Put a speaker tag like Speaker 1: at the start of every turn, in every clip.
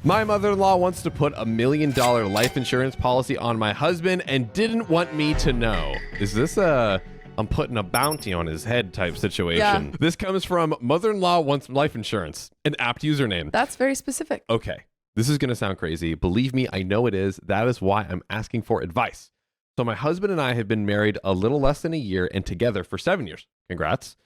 Speaker 1: My mother-in-law wants to put $1 million life insurance policy on my husband and didn't want me to know. Is this I'm putting a bounty on his head type situation?
Speaker 2: Yeah.
Speaker 1: This comes from mother-in-law wants life insurance, an apt username.
Speaker 2: That's very specific.
Speaker 1: Okay, this is going to sound crazy. Believe me, I know it is. That is why I'm asking for advice. So my husband and I have been married a little less than a year and together for 7 years. Congrats.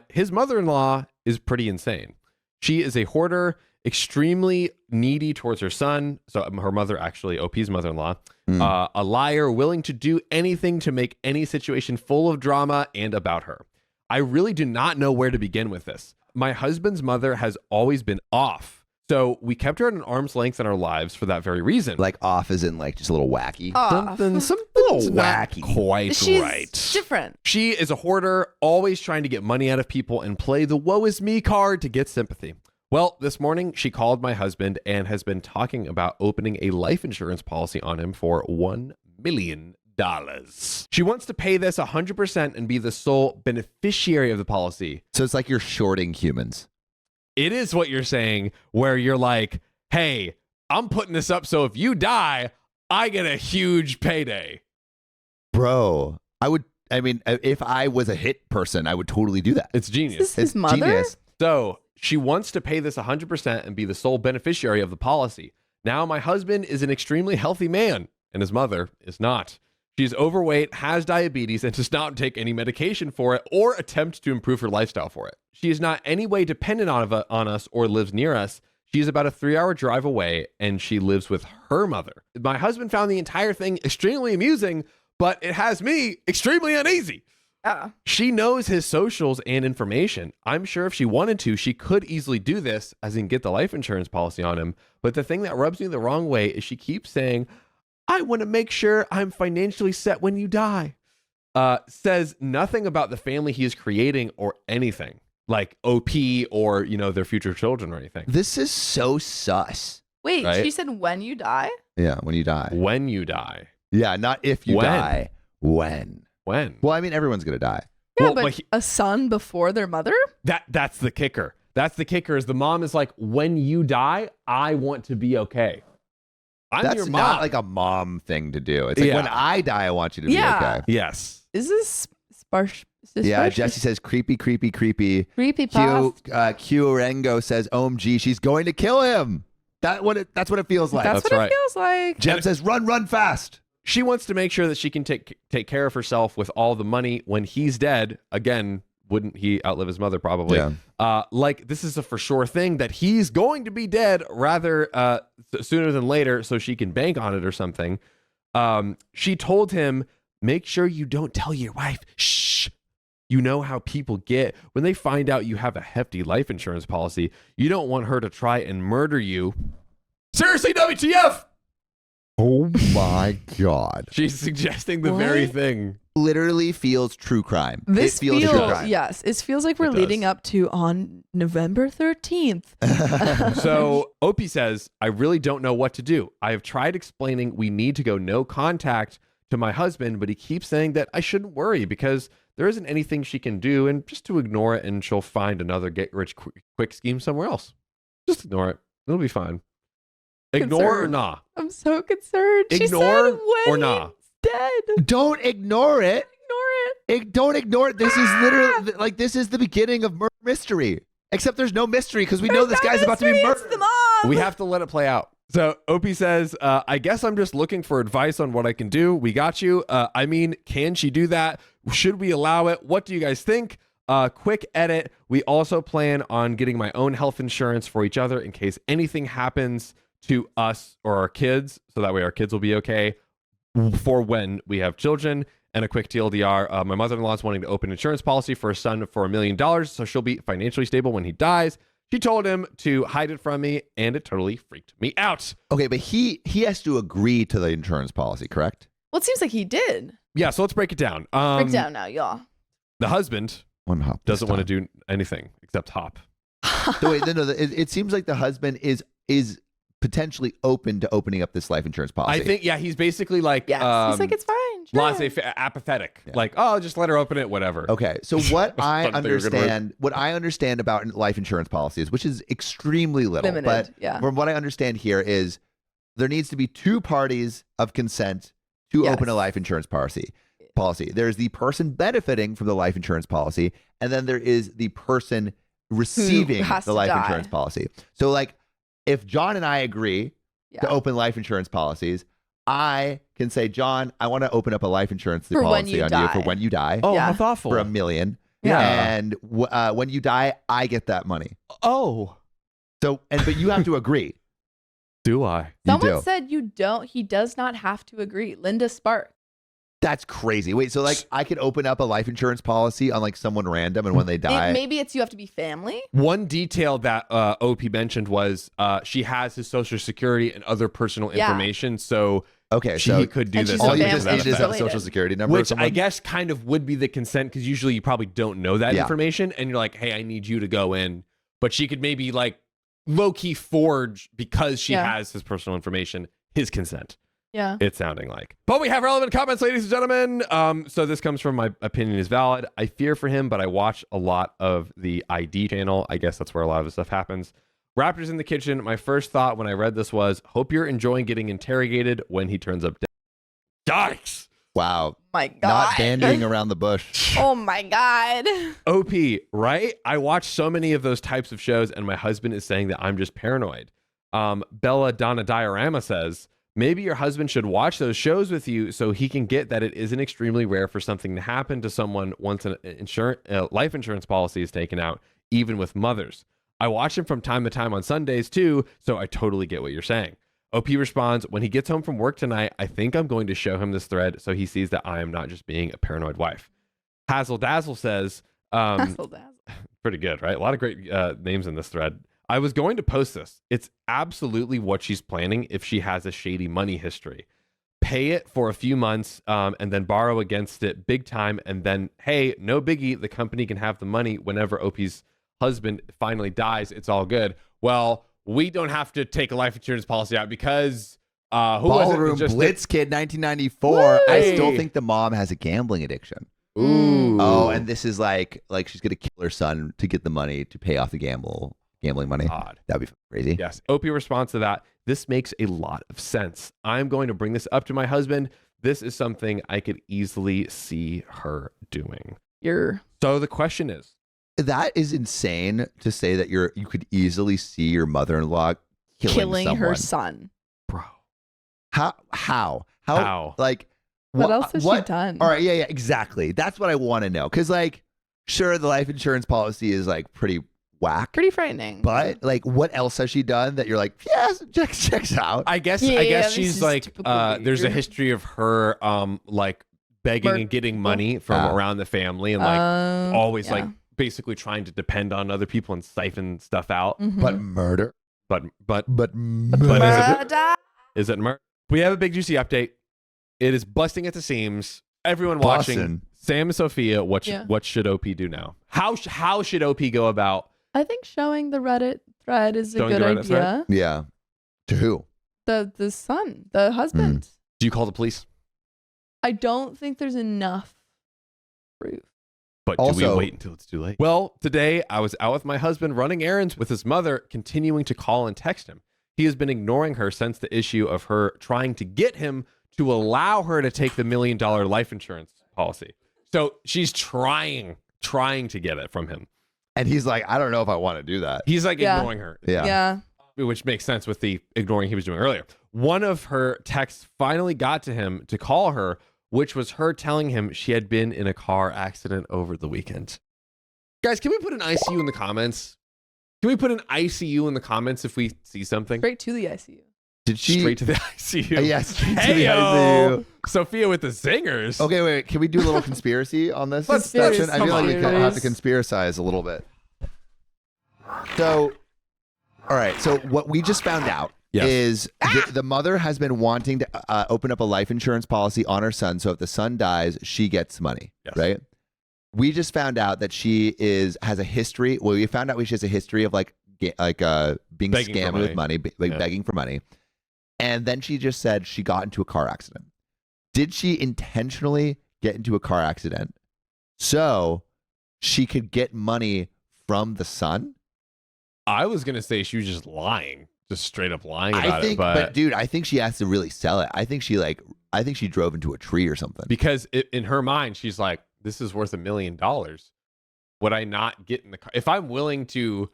Speaker 1: His mother-in-law is pretty insane. She is a hoarder, extremely needy towards her son. So her mother, actually, OP's mother-in-law, a liar, willing to do anything to make any situation full of drama and about her. I really do not know where to begin with this. My husband's mother has always been off. So we kept her at an arm's length in our lives for that very reason.
Speaker 3: Like off as in like just a little wacky.
Speaker 1: Something's
Speaker 3: little
Speaker 1: not
Speaker 3: wacky.
Speaker 1: quite
Speaker 2: She's
Speaker 1: right.
Speaker 2: different.
Speaker 1: She is a hoarder, always trying to get money out of people and play the woe is me card to get sympathy. Well, this morning she called my husband and has been talking about opening a life insurance policy on him for $1 million. She wants to pay this 100% and be the sole beneficiary of the policy.
Speaker 3: So it's like you're shorting humans.
Speaker 1: It is what you're saying, where you're like, hey, I'm putting this up so if you die, I get a huge payday.
Speaker 3: Bro, if I was a hit person, I would totally do that.
Speaker 1: It's genius.
Speaker 2: Is this his
Speaker 3: It's
Speaker 2: mother?
Speaker 3: genius.
Speaker 1: So she wants to pay this 100% and be the sole beneficiary of the policy. Now my husband is an extremely healthy man and his mother is not. She's overweight, has diabetes, and does not take any medication for it or attempt to improve her lifestyle for it. She is not any way dependent on us or lives near us. She's about a 3-hour drive away and she lives with her mother. My husband found the entire thing extremely amusing, but it has me extremely uneasy.
Speaker 2: Yeah.
Speaker 1: She knows his socials and information. I'm sure if she wanted to, she could easily do this, as in get the life insurance policy on him. But the thing that rubs me the wrong way is she keeps saying, I want to make sure I'm financially set when you die. Says nothing about the family he is creating or anything like OP or, their future children or anything.
Speaker 3: This is so sus.
Speaker 2: Wait,
Speaker 1: Right?
Speaker 2: she said when you die?
Speaker 3: Yeah, when you die.
Speaker 1: When you die.
Speaker 3: Yeah, not if you
Speaker 1: When?
Speaker 3: die. When?
Speaker 1: When?
Speaker 3: Well, I mean, everyone's going to die.
Speaker 2: Yeah,
Speaker 1: Well,
Speaker 2: but a son before their mother?
Speaker 1: That's the kicker. That's the kicker is the mom is like, when you die, I want to be okay. I'm
Speaker 3: That's
Speaker 1: your mom.
Speaker 3: not like a mom thing to do. It's like,
Speaker 1: Yeah.
Speaker 3: when I die, I want you to be
Speaker 2: Yeah.
Speaker 3: okay.
Speaker 1: Yes.
Speaker 2: Is this sparse?
Speaker 3: Yeah, Jesse says creepy, creepy, creepy.
Speaker 2: Creepy past.
Speaker 3: Q says, OMG, she's going to kill him. That's what it feels like.
Speaker 2: That's
Speaker 1: That's
Speaker 2: what
Speaker 1: right.
Speaker 2: it feels like.
Speaker 3: Jem says, run fast.
Speaker 1: She wants to make sure that she can take care of herself with all the money when he's dead. Again, wouldn't he outlive his mother probably?
Speaker 3: Yeah.
Speaker 1: Like this is a for sure thing that he's going to be dead rather sooner than later so she can bank on it or something. She told him, make sure you don't tell your wife. Shh. You know how people get when they find out you have a hefty life insurance policy. You don't want her to try and murder you. Seriously, WTF?
Speaker 3: Oh my God.
Speaker 1: She's suggesting the very
Speaker 2: What?
Speaker 1: thing.
Speaker 3: Literally feels true crime.
Speaker 2: This
Speaker 3: it feels true crime.
Speaker 2: yes, it feels like we're
Speaker 1: It does.
Speaker 2: leading up to on November 13th.
Speaker 1: So Opie says, I really don't know what to do. I have tried explaining we need to go no contact to my husband, but he keeps saying that I shouldn't worry because there isn't anything she can do and just to ignore it and she'll find another get rich quick scheme somewhere else. Just ignore it. It'll be fine. Ignore or
Speaker 2: Concerned.
Speaker 1: nah?
Speaker 2: I'm so concerned. She
Speaker 1: Ignore
Speaker 2: said when
Speaker 1: or nah?
Speaker 2: he's dead.
Speaker 3: Don't ignore it.
Speaker 2: Ignore it.
Speaker 3: Don't ignore it. This is literally like this is the beginning of murder mystery. Except there's no mystery because we know this guy's about to be
Speaker 2: It's
Speaker 3: murdered.
Speaker 2: the mom.
Speaker 1: We have to let it play out. So Opie says, I guess I'm just looking for advice on what I can do. We got you. I mean, can she do that? Should we allow it? What do you guys think? Quick edit. We also plan on getting my own health insurance for each other in case anything happens to us or our kids. So that way our kids will be okay for when we have children. And a quick TLDR, my mother-in-law is wanting to open an insurance policy for a son for $1 million. So she'll be financially stable when he dies. She told him to hide it from me, and it totally freaked me out.
Speaker 3: Okay, but he has to agree to the insurance policy, correct?
Speaker 2: Well, it seems like he did.
Speaker 1: Yeah, so let's break it down.
Speaker 2: Break down now, y'all.
Speaker 1: The husband
Speaker 3: One hop.
Speaker 1: doesn't want to do anything except hop.
Speaker 3: No, wait, no. It seems like the husband is potentially open to opening up this life insurance policy.
Speaker 1: I think, yeah, he's basically like,
Speaker 2: Yes. He's like, it's fine. fine. Sure.
Speaker 1: apathetic. Like, oh, just let her open it, whatever.
Speaker 3: Okay, so what I
Speaker 1: Fun thing, a good word.
Speaker 3: understand about life insurance policies, which is extremely little,
Speaker 2: Limited,
Speaker 3: but
Speaker 2: yeah.
Speaker 3: from what I understand here is there needs to be two parties of consent to open a life insurance policy. There's the person benefiting from the life insurance policy, and then there is the person receiving the life insurance policy. So, like, if John and I agree to open life insurance policies, I can say, John, I want to open up a life insurance policy on you for when you die.
Speaker 1: Oh, how thoughtful.
Speaker 3: For $1 million.
Speaker 1: Yeah.
Speaker 3: And when you die, I get that money.
Speaker 1: Oh.
Speaker 3: So, but you have to agree.
Speaker 1: Do I?
Speaker 2: Someone said you don't. He does not have to agree. Linda Spark.
Speaker 3: That's crazy. Wait, so like I could open up a life insurance policy on like someone random, and when they die,
Speaker 2: Maybe it's you have to be family.
Speaker 1: One detail that OP mentioned was she has his social security and other personal information, so
Speaker 3: so
Speaker 1: he could do this.
Speaker 3: all you just
Speaker 2: family.
Speaker 3: need is have a social security number,
Speaker 1: which I guess kind of would be the consent, because usually you probably don't know that information, and you're like, hey, I need you to go in, but she could maybe like low-key forge, because she has his personal information, his consent.
Speaker 2: Yeah.
Speaker 1: It's sounding like. But we have relevant comments, ladies and gentlemen. So this comes from my opinion is valid. I fear for him, but I watch a lot of the ID channel. I guess that's where a lot of the stuff happens. Raptors in the kitchen. My first thought when I read this was, hope you're enjoying getting interrogated when he turns up dead. Yikes.
Speaker 3: Wow.
Speaker 2: My God.
Speaker 3: Not bandying around the bush.
Speaker 2: Oh my God.
Speaker 1: OP, right? I watch so many of those types of shows, and my husband is saying that I'm just paranoid. Bella Donna Diorama says, maybe your husband should watch those shows with you so he can get that it isn't extremely rare for something to happen to someone once an life insurance policy is taken out, even with mothers. I watch him from time to time on Sundays too, so I totally get what you're saying. OP responds, when he gets home from work tonight, I think I'm going to show him this thread so he sees that I am not just being a paranoid wife. Hazel Dazzle says, pretty good, right? A lot of great names in this thread. I was going to post this. It's absolutely what she's planning if she has a shady money history. Pay it for a few months and then borrow against it big time. And then, hey, no biggie. The company can have the money whenever OP's husband finally dies. It's all good. Well, we don't have to take a life insurance policy out because
Speaker 3: Ballroom Blitz Kid 1994. I still think the mom has a gambling addiction.
Speaker 1: Ooh.
Speaker 3: Oh, and this is like she's going to kill her son to get the money to pay off the gambling money.
Speaker 1: God.
Speaker 3: That'd be crazy.
Speaker 1: Yes. OP responds to that. This makes a lot of sense. I'm going to bring this up to my husband. This is something I could easily see her doing. So the question is,
Speaker 3: that is insane to say that you could easily see your mother-in-law killing someone.
Speaker 2: her son.
Speaker 1: Bro.
Speaker 3: How? Like,
Speaker 2: what else has she done?
Speaker 3: All right, yeah, exactly. That's what I want to know. Because, like, sure, the life insurance policy is like pretty whack,
Speaker 2: pretty frightening.
Speaker 3: But like, what else has she done that you're like, yes, checks out?
Speaker 1: I guess she's like, there's a history of her, like begging and getting money from around the family, and like always like basically trying to depend on other people and siphon stuff out.
Speaker 2: Mm-hmm.
Speaker 3: But murder.
Speaker 1: But
Speaker 2: murder.
Speaker 1: Is it murder? We have a big juicy update. It is busting at the seams. Everyone watching, Sam and Sophia, what should OP do now? How should OP go about?
Speaker 2: I think showing the Reddit thread is a good idea.
Speaker 3: Yeah. To who?
Speaker 2: The son, the husband.
Speaker 1: Do you call the police?
Speaker 2: I don't think there's enough proof.
Speaker 1: But do we wait until it's too late? Well, today I was out with my husband running errands with his mother, continuing to call and text him. He has been ignoring her since the issue of her trying to get him to allow her to take the $1 million life insurance policy. So she's trying to get it from him.
Speaker 3: And he's like, I don't know if I want to do that.
Speaker 1: He's like ignoring her.
Speaker 2: Yeah.
Speaker 1: Which makes sense with the ignoring he was doing earlier. One of her texts finally got to him to call her, which was her telling him she had been in a car accident over the weekend. Guys, can we put an ICU in the comments? Can we put an ICU in the comments if we see something?
Speaker 2: Straight to the ICU.
Speaker 3: Did she?
Speaker 1: Straight to the ICU.
Speaker 3: Yes, straight to the ICU.
Speaker 1: Sophia with the zingers.
Speaker 3: Okay, wait. Can we do a little conspiracy on this
Speaker 2: section?
Speaker 3: I feel like we have to conspiracize a little bit. So, all right. So what we just found out is the mother has been wanting to open up a life insurance policy on her son. So if the son dies, she gets money, right? We just found out that she has a history. Well, we found out she has a history of being begging scammed with money, begging for money. And then she just said she got into a car accident. Did she intentionally get into a car accident so she could get money from the son?
Speaker 1: I was gonna say she was just lying, just straight up lying about it.
Speaker 3: But dude, I think she has to really sell it. I think she drove into a tree or something.
Speaker 1: Because in her mind, she's like, this is worth $1 million. Would I not get in the car? If I'm willing to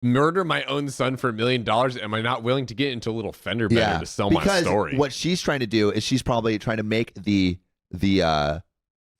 Speaker 1: murder my own son for $1 million, am I not willing to get into a little fender bender to sell my story?
Speaker 3: Because what she's trying to do is she's probably trying to make the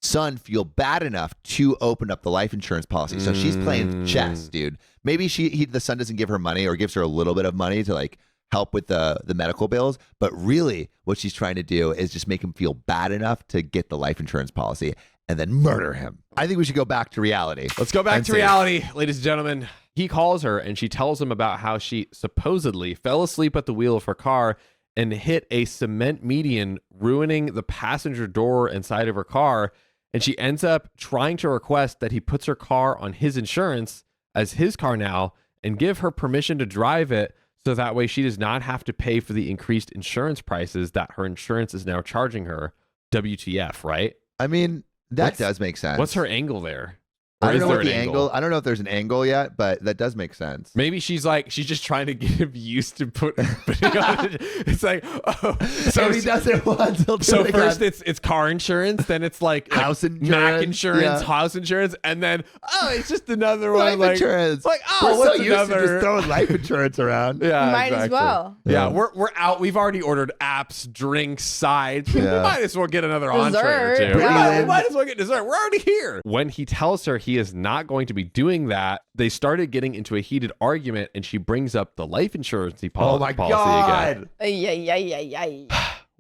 Speaker 3: son feel bad enough to open up the life insurance policy. So she's playing chess, dude. Maybe the son doesn't give her money or gives her a little bit of money to like help with the medical bills, but really what she's trying to do is just make him feel bad enough to get the life insurance policy and then murder him. I think we should go back to reality.
Speaker 1: Let's go back to reality, ladies and gentlemen. He calls her and she tells him about how she supposedly fell asleep at the wheel of her car and hit a cement median, ruining the passenger door inside of her car. And she ends up trying to request that he puts her car on his insurance as his car now and give her permission to drive it, so that way she does not have to pay for the increased insurance prices that her insurance is now charging her. WTF, right?
Speaker 3: I mean, that does make sense.
Speaker 1: What's her angle there?
Speaker 3: I don't know what the angle. I don't know if there's an angle yet, but that does make sense.
Speaker 1: Maybe she's just trying to get him used to putting on it. It's like, oh,
Speaker 3: so he does it once.
Speaker 1: So first it's car insurance, then it's like
Speaker 3: house insurance,
Speaker 1: Mac insurance, house insurance, and then it's just another one,
Speaker 3: life insurance.
Speaker 1: Like,
Speaker 3: we're so used to just throwing life insurance around.
Speaker 1: Yeah,
Speaker 2: might as well.
Speaker 1: Yeah, we're out. We've already ordered apps, drinks, sides.
Speaker 3: Yeah.
Speaker 1: We might as well get another entree or two.
Speaker 2: Yeah.
Speaker 1: We might as well get dessert. We're already here. When he tells her he is not going to be doing that, they started getting into a heated argument, and she brings up the life insurance policy again.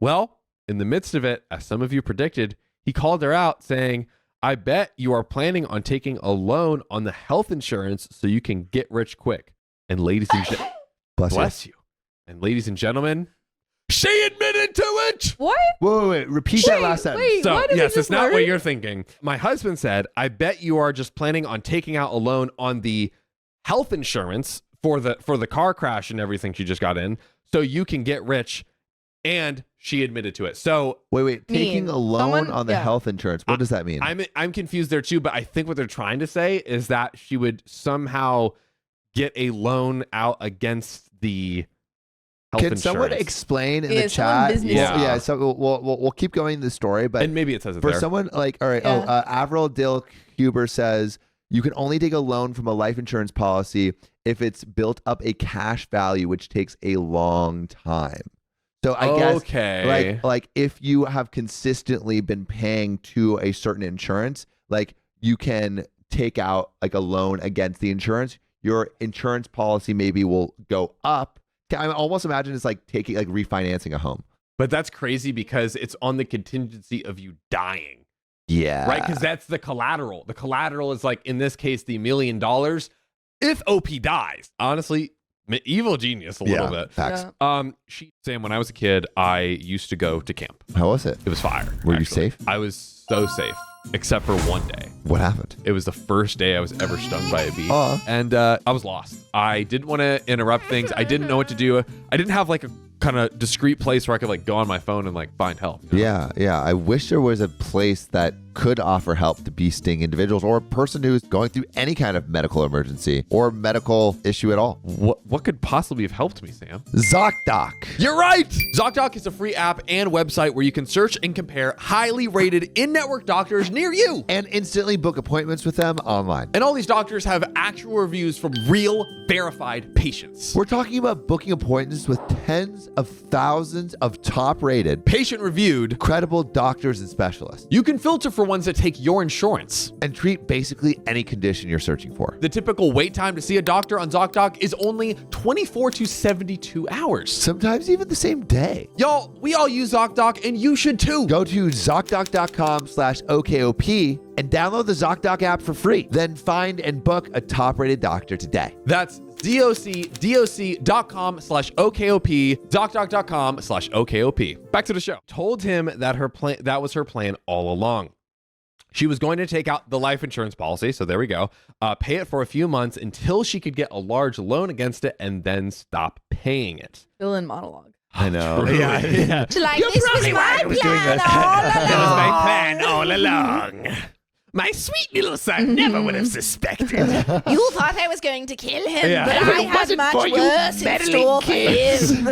Speaker 1: Well, in the midst of it, as some of you predicted, he called her out saying, I bet you are planning on taking a loan on the health insurance so you can get rich quick. And ladies and gentlemen, bless you. And ladies and gentlemen, she admitted to it.
Speaker 2: What?
Speaker 3: Wait. Repeat that last sentence.
Speaker 2: Wait,
Speaker 1: So,
Speaker 2: what is
Speaker 1: yes,
Speaker 2: this
Speaker 1: it's not
Speaker 2: word?
Speaker 1: what you're thinking. My husband said, I bet you are just planning on taking out a loan on the health insurance for the car crash and everything she just got in so you can get rich. And she admitted to it. So
Speaker 3: wait, taking a loan on the health insurance. What does that mean?
Speaker 1: I'm confused there too, but I think what they're trying to say is that she would somehow get a loan out against the health
Speaker 3: Can
Speaker 1: insurance.
Speaker 3: someone explain in
Speaker 2: Yeah,
Speaker 3: the
Speaker 2: someone
Speaker 3: chat?
Speaker 2: business
Speaker 3: Yeah. So we'll keep going the story, but
Speaker 1: And maybe it says it
Speaker 3: for
Speaker 1: there.
Speaker 3: someone like, all right,
Speaker 2: Yeah.
Speaker 3: Avril Dill Huber says you can only take a loan from a life insurance policy if it's built up a cash value, which takes a long time. So I guess like if you have consistently been paying to a certain insurance, like you can take out like a loan against the insurance. Your insurance policy maybe will go up. I almost imagine it's like refinancing a home.
Speaker 1: But that's crazy because it's on the contingency of you dying.
Speaker 3: Yeah.
Speaker 1: Right? Because that's the collateral. The collateral is like, in this case, the $1 million. If OP dies, honestly, evil genius a little bit.
Speaker 3: Facts.
Speaker 2: Yeah.
Speaker 1: Sam, when I was a kid, I used to go to camp.
Speaker 3: How was it?
Speaker 1: It was fire.
Speaker 3: Were you
Speaker 1: actually.
Speaker 3: safe?
Speaker 1: I was so safe, except for one day.
Speaker 3: What happened?
Speaker 1: It was the first day I was ever stung by a bee.
Speaker 3: Oh.
Speaker 1: And I was lost. I didn't want to interrupt things. I didn't know what to do. I didn't have like a kind of discreet place where I could like go on my phone and like find help. You know?
Speaker 3: Yeah. I wish there was a place that could offer help to bee sting individuals or a person who's going through any kind of medical emergency or medical issue at all.
Speaker 1: What could possibly have helped me, Sam?
Speaker 3: ZocDoc.
Speaker 1: You're right! ZocDoc is a free app and website where you can search and compare highly rated in-network doctors near you.
Speaker 3: And instantly book appointments with them online.
Speaker 1: And all these doctors have actual reviews from real, verified patients.
Speaker 3: We're talking about booking appointments with tens of thousands of top-rated,
Speaker 1: Patient-reviewed.
Speaker 3: credible doctors and specialists.
Speaker 1: You can filter for ones that take your insurance.
Speaker 3: And treat basically any condition you're searching for.
Speaker 1: The typical wait time to see a doctor on ZocDoc is only 24 to 72 hours.
Speaker 3: Sometimes even the same day.
Speaker 1: Y'all, we all use ZocDoc and you should too.
Speaker 3: Go to ZocDoc.com/OKOP and download the ZocDoc app for free. Then find and book a top-rated doctor today.
Speaker 1: That's ZocDoc.com/OKOP, ZocDoc.com/OKOP. Back to the show. Told him that that was her plan all along. She was going to take out the life insurance policy, so there we go, pay it for a few months until she could get a large loan against it and then stop paying it.
Speaker 2: Villain monologue.
Speaker 3: I know.
Speaker 1: Truly.
Speaker 3: Yeah.
Speaker 4: She's like, this was my plan all along.
Speaker 1: That was my plan all along. My sweet little son never would have suspected.
Speaker 4: You thought I was going to kill him,
Speaker 1: Yeah.
Speaker 4: but
Speaker 1: If
Speaker 4: I
Speaker 1: it
Speaker 4: had
Speaker 1: wasn't
Speaker 4: much
Speaker 1: for you
Speaker 4: worse in
Speaker 1: meddling
Speaker 4: store for
Speaker 1: kids.
Speaker 4: him.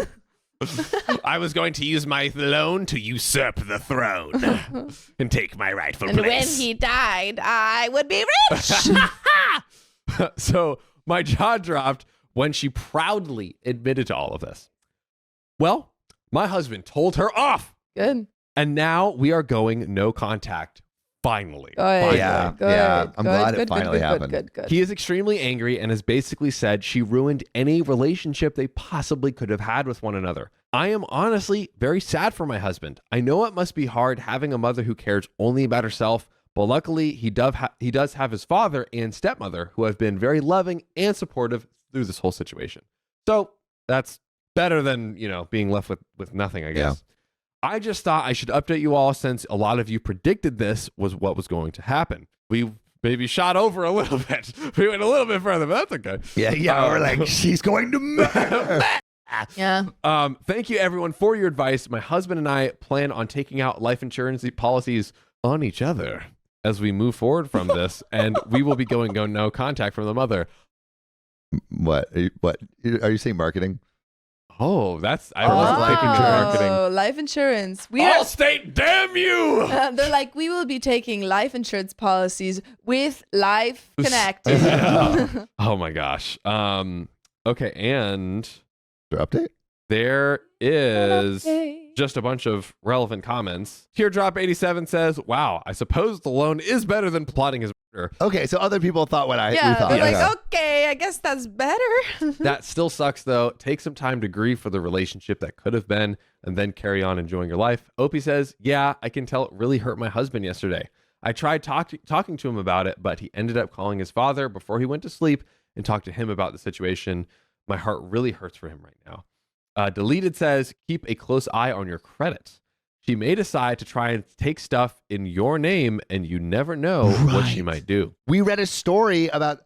Speaker 1: I was going to use my loan to usurp the throne and take my rightful
Speaker 4: And when
Speaker 1: place.
Speaker 4: he died, I would be rich.
Speaker 1: So my jaw dropped when she proudly admitted to all of this. Well, my husband told her off,
Speaker 2: Good.
Speaker 1: and now we are going no contact. Finally.
Speaker 2: Good.
Speaker 3: Yeah,
Speaker 2: Good.
Speaker 3: yeah. I'm
Speaker 2: Good,
Speaker 3: glad it
Speaker 2: good,
Speaker 3: finally
Speaker 2: good,
Speaker 3: happened.
Speaker 2: Good.
Speaker 1: He is extremely angry and has basically said she ruined any relationship they possibly could have had with one another. I am honestly very sad for my husband. I know it must be hard having a mother who cares only about herself, but luckily he does have his father and stepmother who have been very loving and supportive through this whole situation. So that's better than, being left with nothing, I guess. I just thought I should update you all since a lot of you predicted this was what was going to happen. We maybe shot over a little bit. We went a little bit further, but that's okay.
Speaker 3: Yeah. We're like, she's going to murder.
Speaker 2: Yeah.
Speaker 1: Thank you, everyone, for your advice. My husband and I plan on taking out life insurance policies on each other as we move forward from this, and we will be going no contact from the mother.
Speaker 3: What? Are you saying marketing?
Speaker 1: Oh, I was thinking marketing.
Speaker 2: Life insurance.
Speaker 1: Allstate, damn you!
Speaker 2: They're like, we will be taking life insurance policies with Life Connected.
Speaker 1: Oh my gosh. Okay, and
Speaker 3: Your update?
Speaker 1: there is just a bunch of relevant comments. Teardrop87 says, wow, I suppose the loan is better than plotting his murder.
Speaker 3: Okay, so other people thought what we
Speaker 2: Yeah,
Speaker 3: thought.
Speaker 2: they're like,
Speaker 3: Okay.
Speaker 2: okay, I guess that's better.
Speaker 1: That still sucks, though. Take some time to grieve for the relationship that could have been and then carry on enjoying your life. Opie says, yeah, I can tell it really hurt my husband yesterday. I tried talking to him about it, but he ended up calling his father before he went to sleep and talked to him about the situation. My heart really hurts for him right now. Deleted says, keep a close eye on your credit. She may decide to try and take stuff in your name, and you never know what she might do.
Speaker 3: We read a story about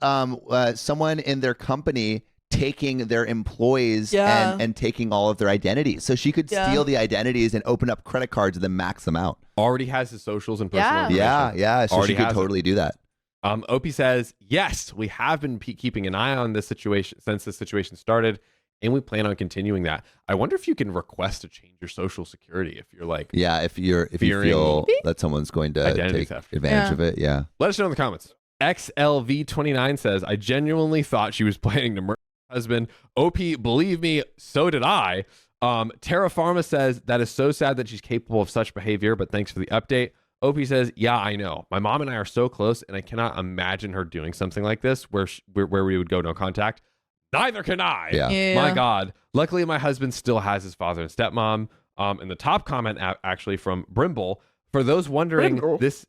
Speaker 3: someone in their company taking their employees and taking all of their identities. So she could steal the identities and open up credit cards and then max them out.
Speaker 1: Already has his socials and personal information.
Speaker 3: Yeah. So
Speaker 1: Already
Speaker 3: she could
Speaker 1: has
Speaker 3: totally do that.
Speaker 1: Opie says, yes, we have been keeping an eye on this situation since this situation started, and we plan on continuing that. I wonder if you can request to change your social security if you're like,
Speaker 3: if you feel that someone's going to take advantage of it. Yeah.
Speaker 1: Let us know in the comments. XLV29 says, I genuinely thought she was planning to murder her husband. OP, believe me, so did I. Terra Pharma says, that is so sad that she's capable of such behavior, but thanks for the update. OP says, yeah, I know. My mom and I are so close, and I cannot imagine her doing something like this where we would go no contact. Neither can I.
Speaker 3: Yeah.
Speaker 1: My God. Luckily, my husband still has his father and stepmom. And the top comment actually from Brimble. For those wondering, this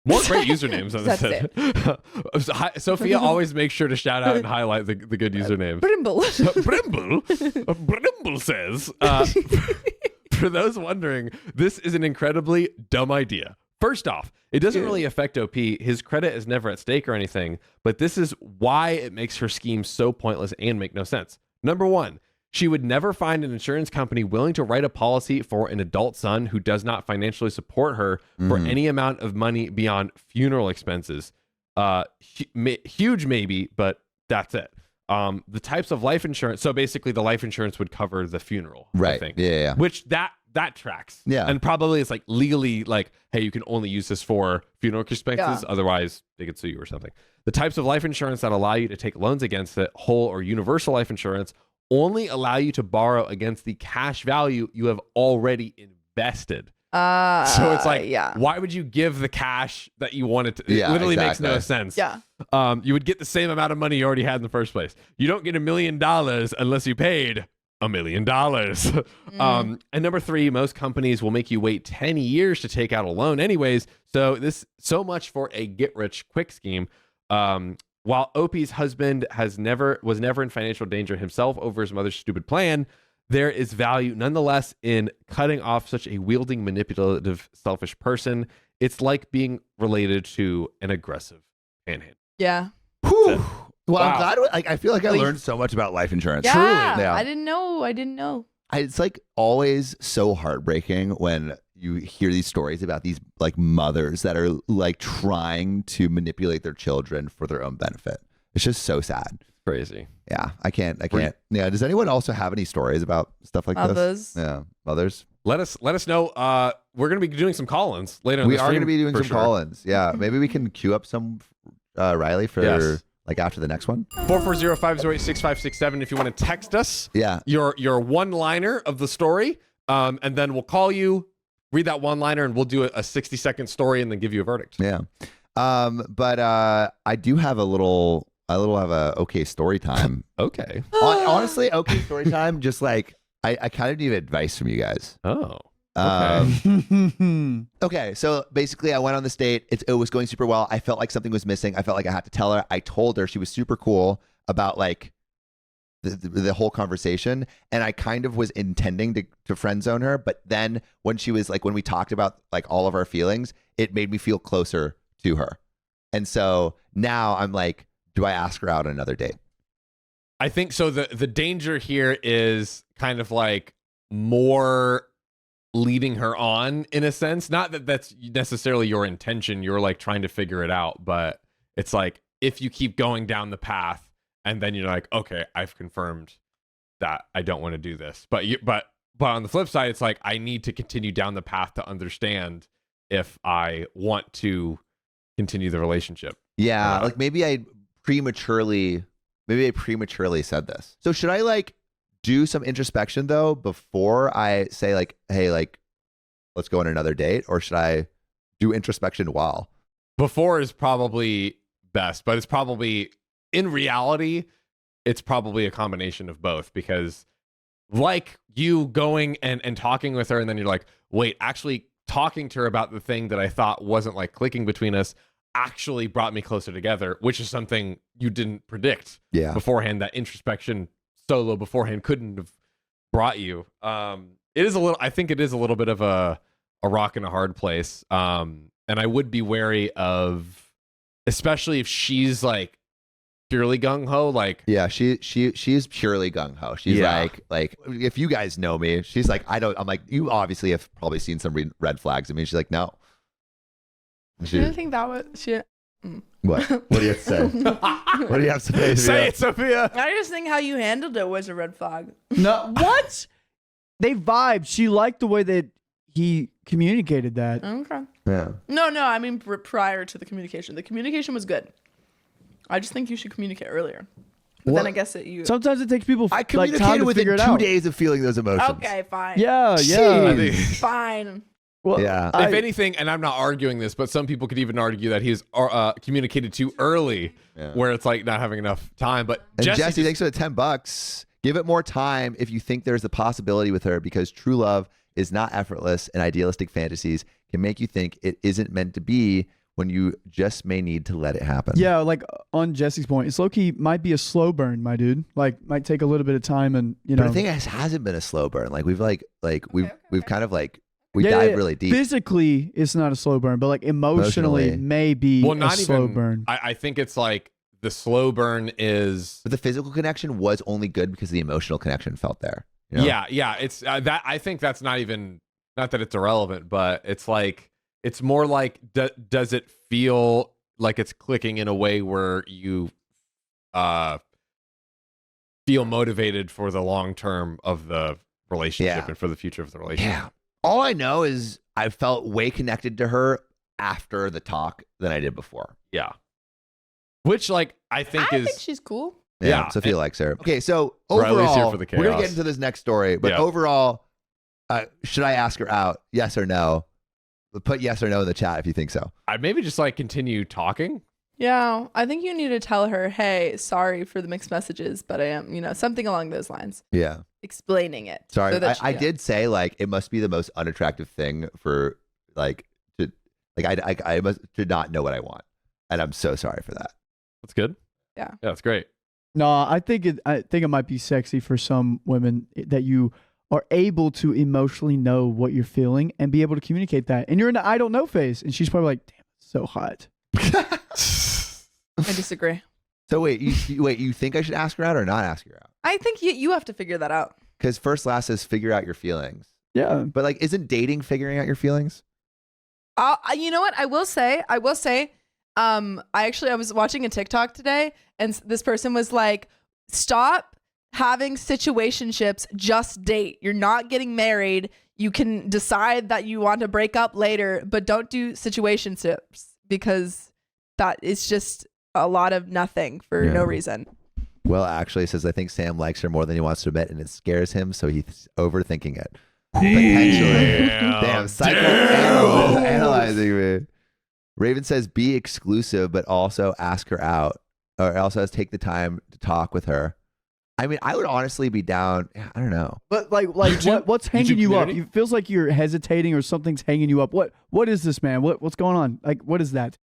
Speaker 1: more great usernames on this. Sophia always makes sure to shout out and highlight the good usernames.
Speaker 2: Brimble.
Speaker 1: Brimble says, for those wondering, this is an incredibly dumb idea. First off, it doesn't really affect OP. His credit is never at stake or anything, but this is why it makes her scheme so pointless and make no sense. Number one, she would never find an insurance company willing to write a policy for an adult son who does not financially support her for any amount of money beyond funeral expenses. Huge maybe, but that's it. The types of life insurance. So basically the life insurance would cover the funeral.
Speaker 3: Right.
Speaker 1: I think.
Speaker 3: Yeah.
Speaker 1: Which that tracks.
Speaker 3: Yeah.
Speaker 1: And probably it's like legally like, hey, you can only use this for funeral expenses. Otherwise they could sue you or something. The types of life insurance that allow you to take loans against it, whole or universal life insurance, only allow you to borrow against the cash value you have already invested. So it's like, why would you give the cash that you wanted to? It literally makes no sense.
Speaker 2: Yeah.
Speaker 1: You would get the same amount of money you already had in the first place. You don't get $1 million unless you paid $1 million. And number three, most companies will make you wait 10 years to take out a loan anyways. So much for a get rich quick scheme. While OP's husband was never in financial danger himself over his mother's stupid plan, there is value nonetheless in cutting off such a wielding, manipulative, selfish person. It's like being related to an aggressive panhandler.
Speaker 2: Yeah.
Speaker 3: Whew. Well,
Speaker 1: Wow.
Speaker 3: I'm glad. I feel like I learned so much about life insurance.
Speaker 2: Yeah.
Speaker 3: Truly. Yeah.
Speaker 2: I didn't know.
Speaker 3: it's like always so heartbreaking when you hear these stories about these like mothers that are like trying to manipulate their children for their own benefit. It's just so sad.
Speaker 1: Crazy.
Speaker 3: Yeah, I can't. Yeah. Does anyone also have any stories about stuff like
Speaker 2: Mothers.
Speaker 3: this? Yeah, mothers.
Speaker 1: Let us know. We're going to be doing some call-ins later.
Speaker 3: We are going to be doing some call-ins. Yeah, maybe we can queue up some Riley for like after the next one.
Speaker 1: 440-508-6567 if you want to text us.
Speaker 3: Yeah.
Speaker 1: Your one-liner of the story, and then we'll call you, read that one-liner, and we'll do a 60-second story and then give you a verdict.
Speaker 3: Yeah. But I do have a little okay story time.
Speaker 1: Okay.
Speaker 3: Honestly, okay story time. Just like I kind of need advice from you guys.
Speaker 1: Oh. Okay.
Speaker 3: Okay, so basically I went on this date. It was going super well. I felt like something was missing. I felt like I had to tell her. I told her. She was super cool about like the whole conversation, and I kind of was intending to friend zone her, but then when she was like, when we talked about like all of our feelings, it made me feel closer to her. And so now I'm like, do I ask her out on another date?
Speaker 1: I think so. The danger here is kind of like more leading her on in a sense. Not that that's necessarily your intention. You're like trying to figure it out, but it's like if you keep going down the path and then you're like, okay, I've confirmed that I don't want to do this. But on the flip side, it's like I need to continue down the path to understand if I want to continue the relationship.
Speaker 3: Yeah, like maybe I prematurely said this. So should I like do some introspection though before I say like, hey, like let's go on another date, or should I do introspection while?
Speaker 1: Before is probably best, but it's probably in reality, it's probably a combination of both, because like you going and talking with her and then you're like, wait, actually talking to her about the thing that I thought wasn't like clicking between us actually brought me closer together, which is something you didn't predict beforehand. That introspection solo beforehand couldn't have brought you. It is a little, I think it is a little bit of a rock and a hard place. And I would be wary of, especially if she's like purely gung-ho, like
Speaker 3: she's purely gung-ho. She's like if you guys know me, she's like, I'm like, you obviously have probably seen some red flags. I mean, she's like, no.
Speaker 2: I didn't think that was shit.
Speaker 3: What do you have to say? What do you have to say?
Speaker 1: Say it, Sophia.
Speaker 2: I just think how you handled it was a red flag.
Speaker 5: No, what? They vibed. She liked the way that he communicated that.
Speaker 2: Okay.
Speaker 3: Yeah.
Speaker 2: No, I mean prior to the communication. The communication was good. I just think you should communicate earlier. But then I guess that you.
Speaker 5: Sometimes it takes people
Speaker 3: I
Speaker 5: like
Speaker 3: communicated
Speaker 5: time to
Speaker 3: within
Speaker 5: figure it
Speaker 3: 2
Speaker 5: out.
Speaker 3: days of feeling those emotions.
Speaker 2: Okay, fine.
Speaker 5: Yeah.
Speaker 2: Fine.
Speaker 5: Well,
Speaker 3: Yeah.
Speaker 1: If anything, and I'm not arguing this, but some people could even argue that he's communicated too early, where it's like not having enough time. But
Speaker 3: And Jesse, thanks for the $10. Give it more time if you think there's a possibility with her, because true love is not effortless, and idealistic fantasies can make you think it isn't meant to be when you just may need to let it happen.
Speaker 5: Yeah, like on Jesse's point, it's low-key might be a slow burn, my dude. Like might take a little bit of time, and you know.
Speaker 3: But I think it hasn't been a slow burn. Like we've we've kind of like dive really deep.
Speaker 5: Physically, it's not a slow burn, but like emotionally may be a slow burn.
Speaker 1: I think it's like the slow burn is.
Speaker 3: But the physical connection was only good because the emotional connection felt there. You know?
Speaker 1: Yeah. It's that. I think that's not that it's irrelevant, but it's like it's more like does it feel like it's clicking in a way where you feel motivated for the long term of the relationship and for the future of the relationship.
Speaker 3: Yeah. All I know is I felt way connected to her after the talk than I did before.
Speaker 1: Yeah. Which, like, I think
Speaker 2: I think she's cool.
Speaker 3: Yeah, Sophia likes her. Okay, so
Speaker 1: Riley's
Speaker 3: overall,
Speaker 1: here for the
Speaker 3: we're going to
Speaker 1: chaos.
Speaker 3: get into this next story, but overall, should I ask her out? Yes or no? Put yes or no in the chat if you think so.
Speaker 1: I'd maybe just, like, continue talking.
Speaker 2: Yeah, I think you need to tell her, hey, sorry for the mixed messages, but I am, something along those lines.
Speaker 3: Yeah.
Speaker 2: Explaining it.
Speaker 3: Sorry,
Speaker 2: so
Speaker 3: I did say, like, it must be the most unattractive thing for, like, I must to not know what I want. And I'm so sorry for that.
Speaker 1: That's good.
Speaker 2: Yeah.
Speaker 1: Yeah, that's great.
Speaker 5: No, I think it might be sexy for some women that you are able to emotionally know what you're feeling and be able to communicate that. And you're in the I don't know phase, and she's probably like, damn, it's so hot.
Speaker 2: I disagree.
Speaker 3: So wait, you think I should ask her out or not ask her out?
Speaker 2: I think you have to figure that out.
Speaker 3: Because first last says figure out your feelings.
Speaker 5: Yeah.
Speaker 3: But like, isn't dating figuring out your feelings?
Speaker 2: You know what? I will say, I was watching a TikTok today, and this person was like, stop having situationships, just date. You're not getting married. You can decide that you want to break up later, but don't do situationships, because that is just a lot of nothing for no reason.
Speaker 3: Well, actually, it says, I think Sam likes her more than he wants to admit, and it scares him, so he's overthinking it. Potentially. Damn, analyzing me. Raven says, be exclusive, but also ask her out, or also take the time to talk with her. I mean, I would honestly be down. I don't know.
Speaker 5: But like what's hanging you up? It feels like you're hesitating or something's hanging you up. What is this, man? What's going on? Like, what is that?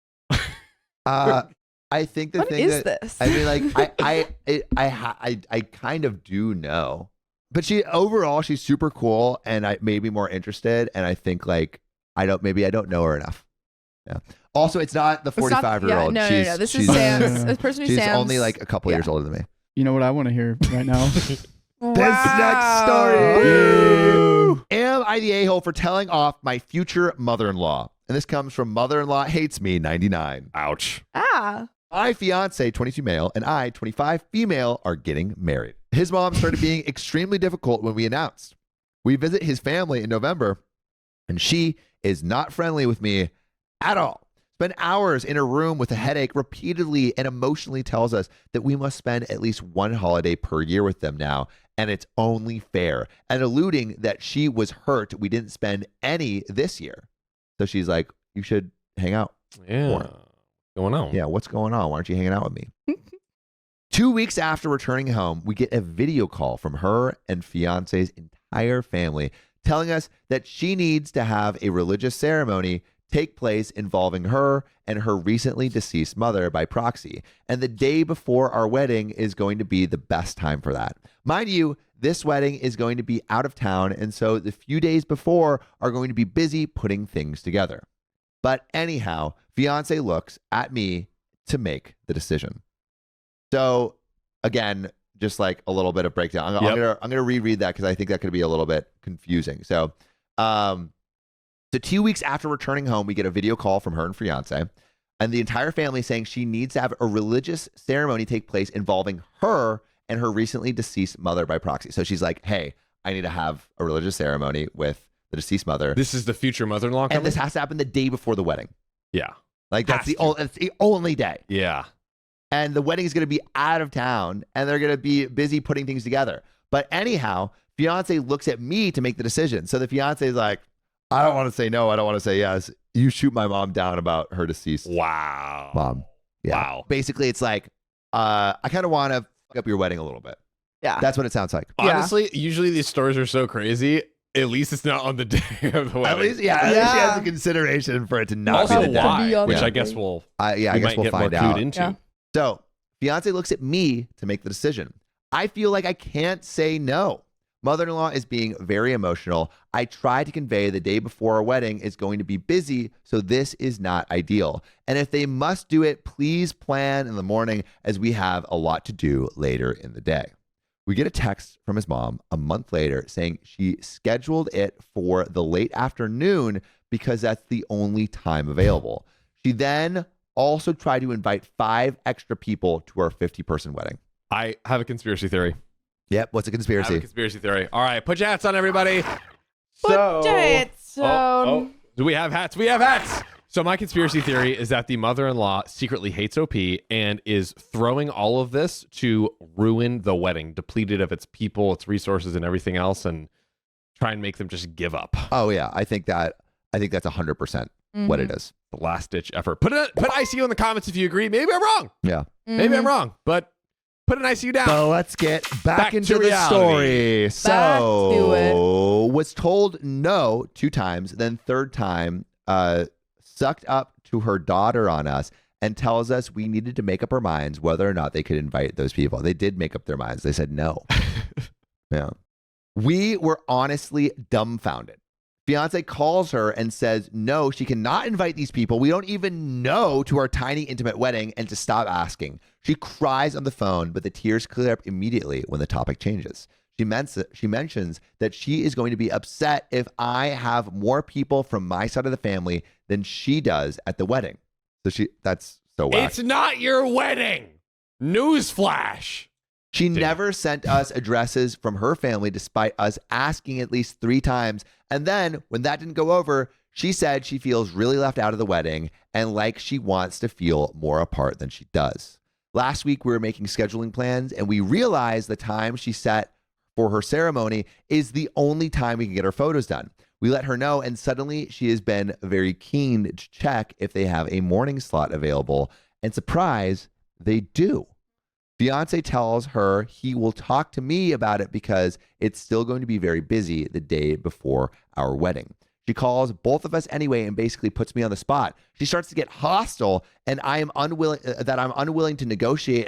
Speaker 3: I think the
Speaker 2: What
Speaker 3: thing
Speaker 2: is
Speaker 3: that,
Speaker 2: this?
Speaker 3: I mean, like, I kind of do know, but she's super cool, and I may be more interested, and I think like I don't know her enough. Yeah. Also, it's not the 45-year-old.
Speaker 2: No. This is Sam's. This person who's
Speaker 3: She's
Speaker 2: Sam's.
Speaker 3: only like a couple years older than me.
Speaker 5: You know what I want to hear right now?
Speaker 3: This next story. Woo! Am I the a-hole for telling off my future mother-in-law? And this comes from Mother-in-law Hates Me 99.
Speaker 1: Ouch.
Speaker 3: My fiance, 22 male, and I, 25 female, are getting married. His mom started being extremely difficult when we announced. We visit his family in November, and she is not friendly with me at all. Spend hours in a room with a headache, repeatedly and emotionally tells us that we must spend at least one holiday per year with them now, and it's only fair, and alluding that she was hurt we didn't spend any this year. So she's like, you should hang out more.
Speaker 1: What's going on?
Speaker 3: Yeah, what's going on? Why aren't you hanging out with me? 2 weeks after returning home, we get a video call from her and fiance's entire family telling us that she needs to have a religious ceremony take place involving her and her recently deceased mother by proxy. And the day before our wedding is going to be the best time for that. Mind you, this wedding is going to be out of town, and so the few days before are going to be busy putting things together. But anyhow, fiance looks at me to make the decision. So again, just like a little bit of breakdown. I'm gonna reread that because I think that could be a little bit confusing. So 2 weeks after returning home, we get a video call from her and fiance, and the entire family saying she needs to have a religious ceremony take place involving her and her recently deceased mother by proxy. So she's like, hey, I need to have a religious ceremony with the deceased mother.
Speaker 1: This is the future mother-in-law coming?
Speaker 3: And this has to happen the day before the wedding.
Speaker 1: Yeah.
Speaker 3: Like that's the only day.
Speaker 1: Yeah.
Speaker 3: And the wedding is going to be out of town, and they're going to be busy putting things together. But anyhow, fiance looks at me to make the decision. So the fiance is like, I don't want to say no. I don't want to say yes. You shoot my mom down about her deceased
Speaker 1: Wow.
Speaker 3: mom. Yeah.
Speaker 1: Wow.
Speaker 3: Basically, it's like, I kind of want to fuck up your wedding a little bit.
Speaker 2: Yeah.
Speaker 3: That's what it sounds like.
Speaker 1: Honestly, usually these stories are so crazy. At least it's not on the day of the wedding.
Speaker 3: At least she has the consideration for it to not
Speaker 1: Also,
Speaker 3: be the day.
Speaker 1: why? Which
Speaker 3: Yeah.
Speaker 1: I guess we'll
Speaker 3: I guess
Speaker 1: might
Speaker 3: we'll
Speaker 1: get
Speaker 3: find
Speaker 1: more
Speaker 3: out.
Speaker 1: clued into.
Speaker 2: Yeah.
Speaker 3: So, fiance looks at me to make the decision. I feel like I can't say no. Mother-in-law is being very emotional. I try to convey the day before our wedding is going to be busy, so this is not ideal. And if they must do it, please plan in the morning as we have a lot to do later in the day. We get a text from his mom a month later saying she scheduled it for the late afternoon because that's the only time available. She then also tried to invite 5 extra people to our 50-person wedding.
Speaker 1: I have a conspiracy theory.
Speaker 3: Yep. What's a
Speaker 1: I have a
Speaker 3: conspiracy?
Speaker 1: conspiracy theory. All right, put your hats on, everybody.
Speaker 2: Put your hats on.
Speaker 1: Do we have hats? We have hats. So my conspiracy theory is that the mother-in-law secretly hates OP and is throwing all of this to ruin the wedding, depleted of its people, its resources, and everything else, and try and make them just give up.
Speaker 3: Oh yeah, I think that's 100% what it is.
Speaker 1: The last-ditch effort. Put ICU in the comments if you agree. Maybe I'm wrong.
Speaker 3: Yeah.
Speaker 1: Maybe I'm wrong, but put an ICU down.
Speaker 3: So let's get back into
Speaker 1: to
Speaker 3: the
Speaker 1: reality.
Speaker 3: story.
Speaker 2: Back to it.
Speaker 3: Was told no 2 times, then third time, sucked up to her daughter on us and tells us we needed to make up our minds whether or not they could invite those people. They did make up their minds. They said no. Yeah. We were honestly dumbfounded. Fiance calls her and says, no, she cannot invite these people. We don't even know to our tiny intimate wedding, and to stop asking. She cries on the phone, but the tears clear up immediately when the topic changes. she mentions that she is going to be upset if I have more people from my side of the family than she does at the wedding. So that's so whack.
Speaker 1: It's not your wedding. Newsflash.
Speaker 3: She never sent us addresses from her family despite us asking at least 3 times. And then when that didn't go over, she said she feels really left out of the wedding and like she wants to feel more apart than she does. Last week, we were making scheduling plans and we realized the time she set for her ceremony is the only time we can get her photos done. We let her know, and suddenly she has been very keen to check if they have a morning slot available. And surprise, they do. Fiance tells her he will talk to me about it because it's still going to be very busy the day before our wedding. She calls both of us anyway and basically puts me on the spot. She starts to get hostile, and I'm unwilling to negotiate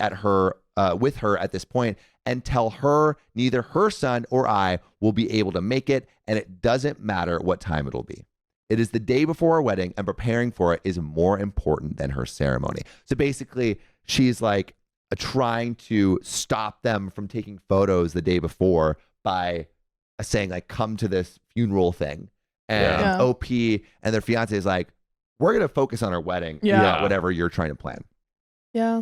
Speaker 3: with her at this point and tell her neither her son or I will be able to make it, and it doesn't matter what time it'll be. It is the day before our wedding, and preparing for it is more important than her ceremony. So basically, she's like trying to stop them from taking photos the day before by saying like, come to this funeral thing. And OP and their fiance is like, we're going to focus on our wedding, not whatever you're trying to plan.
Speaker 2: Yeah.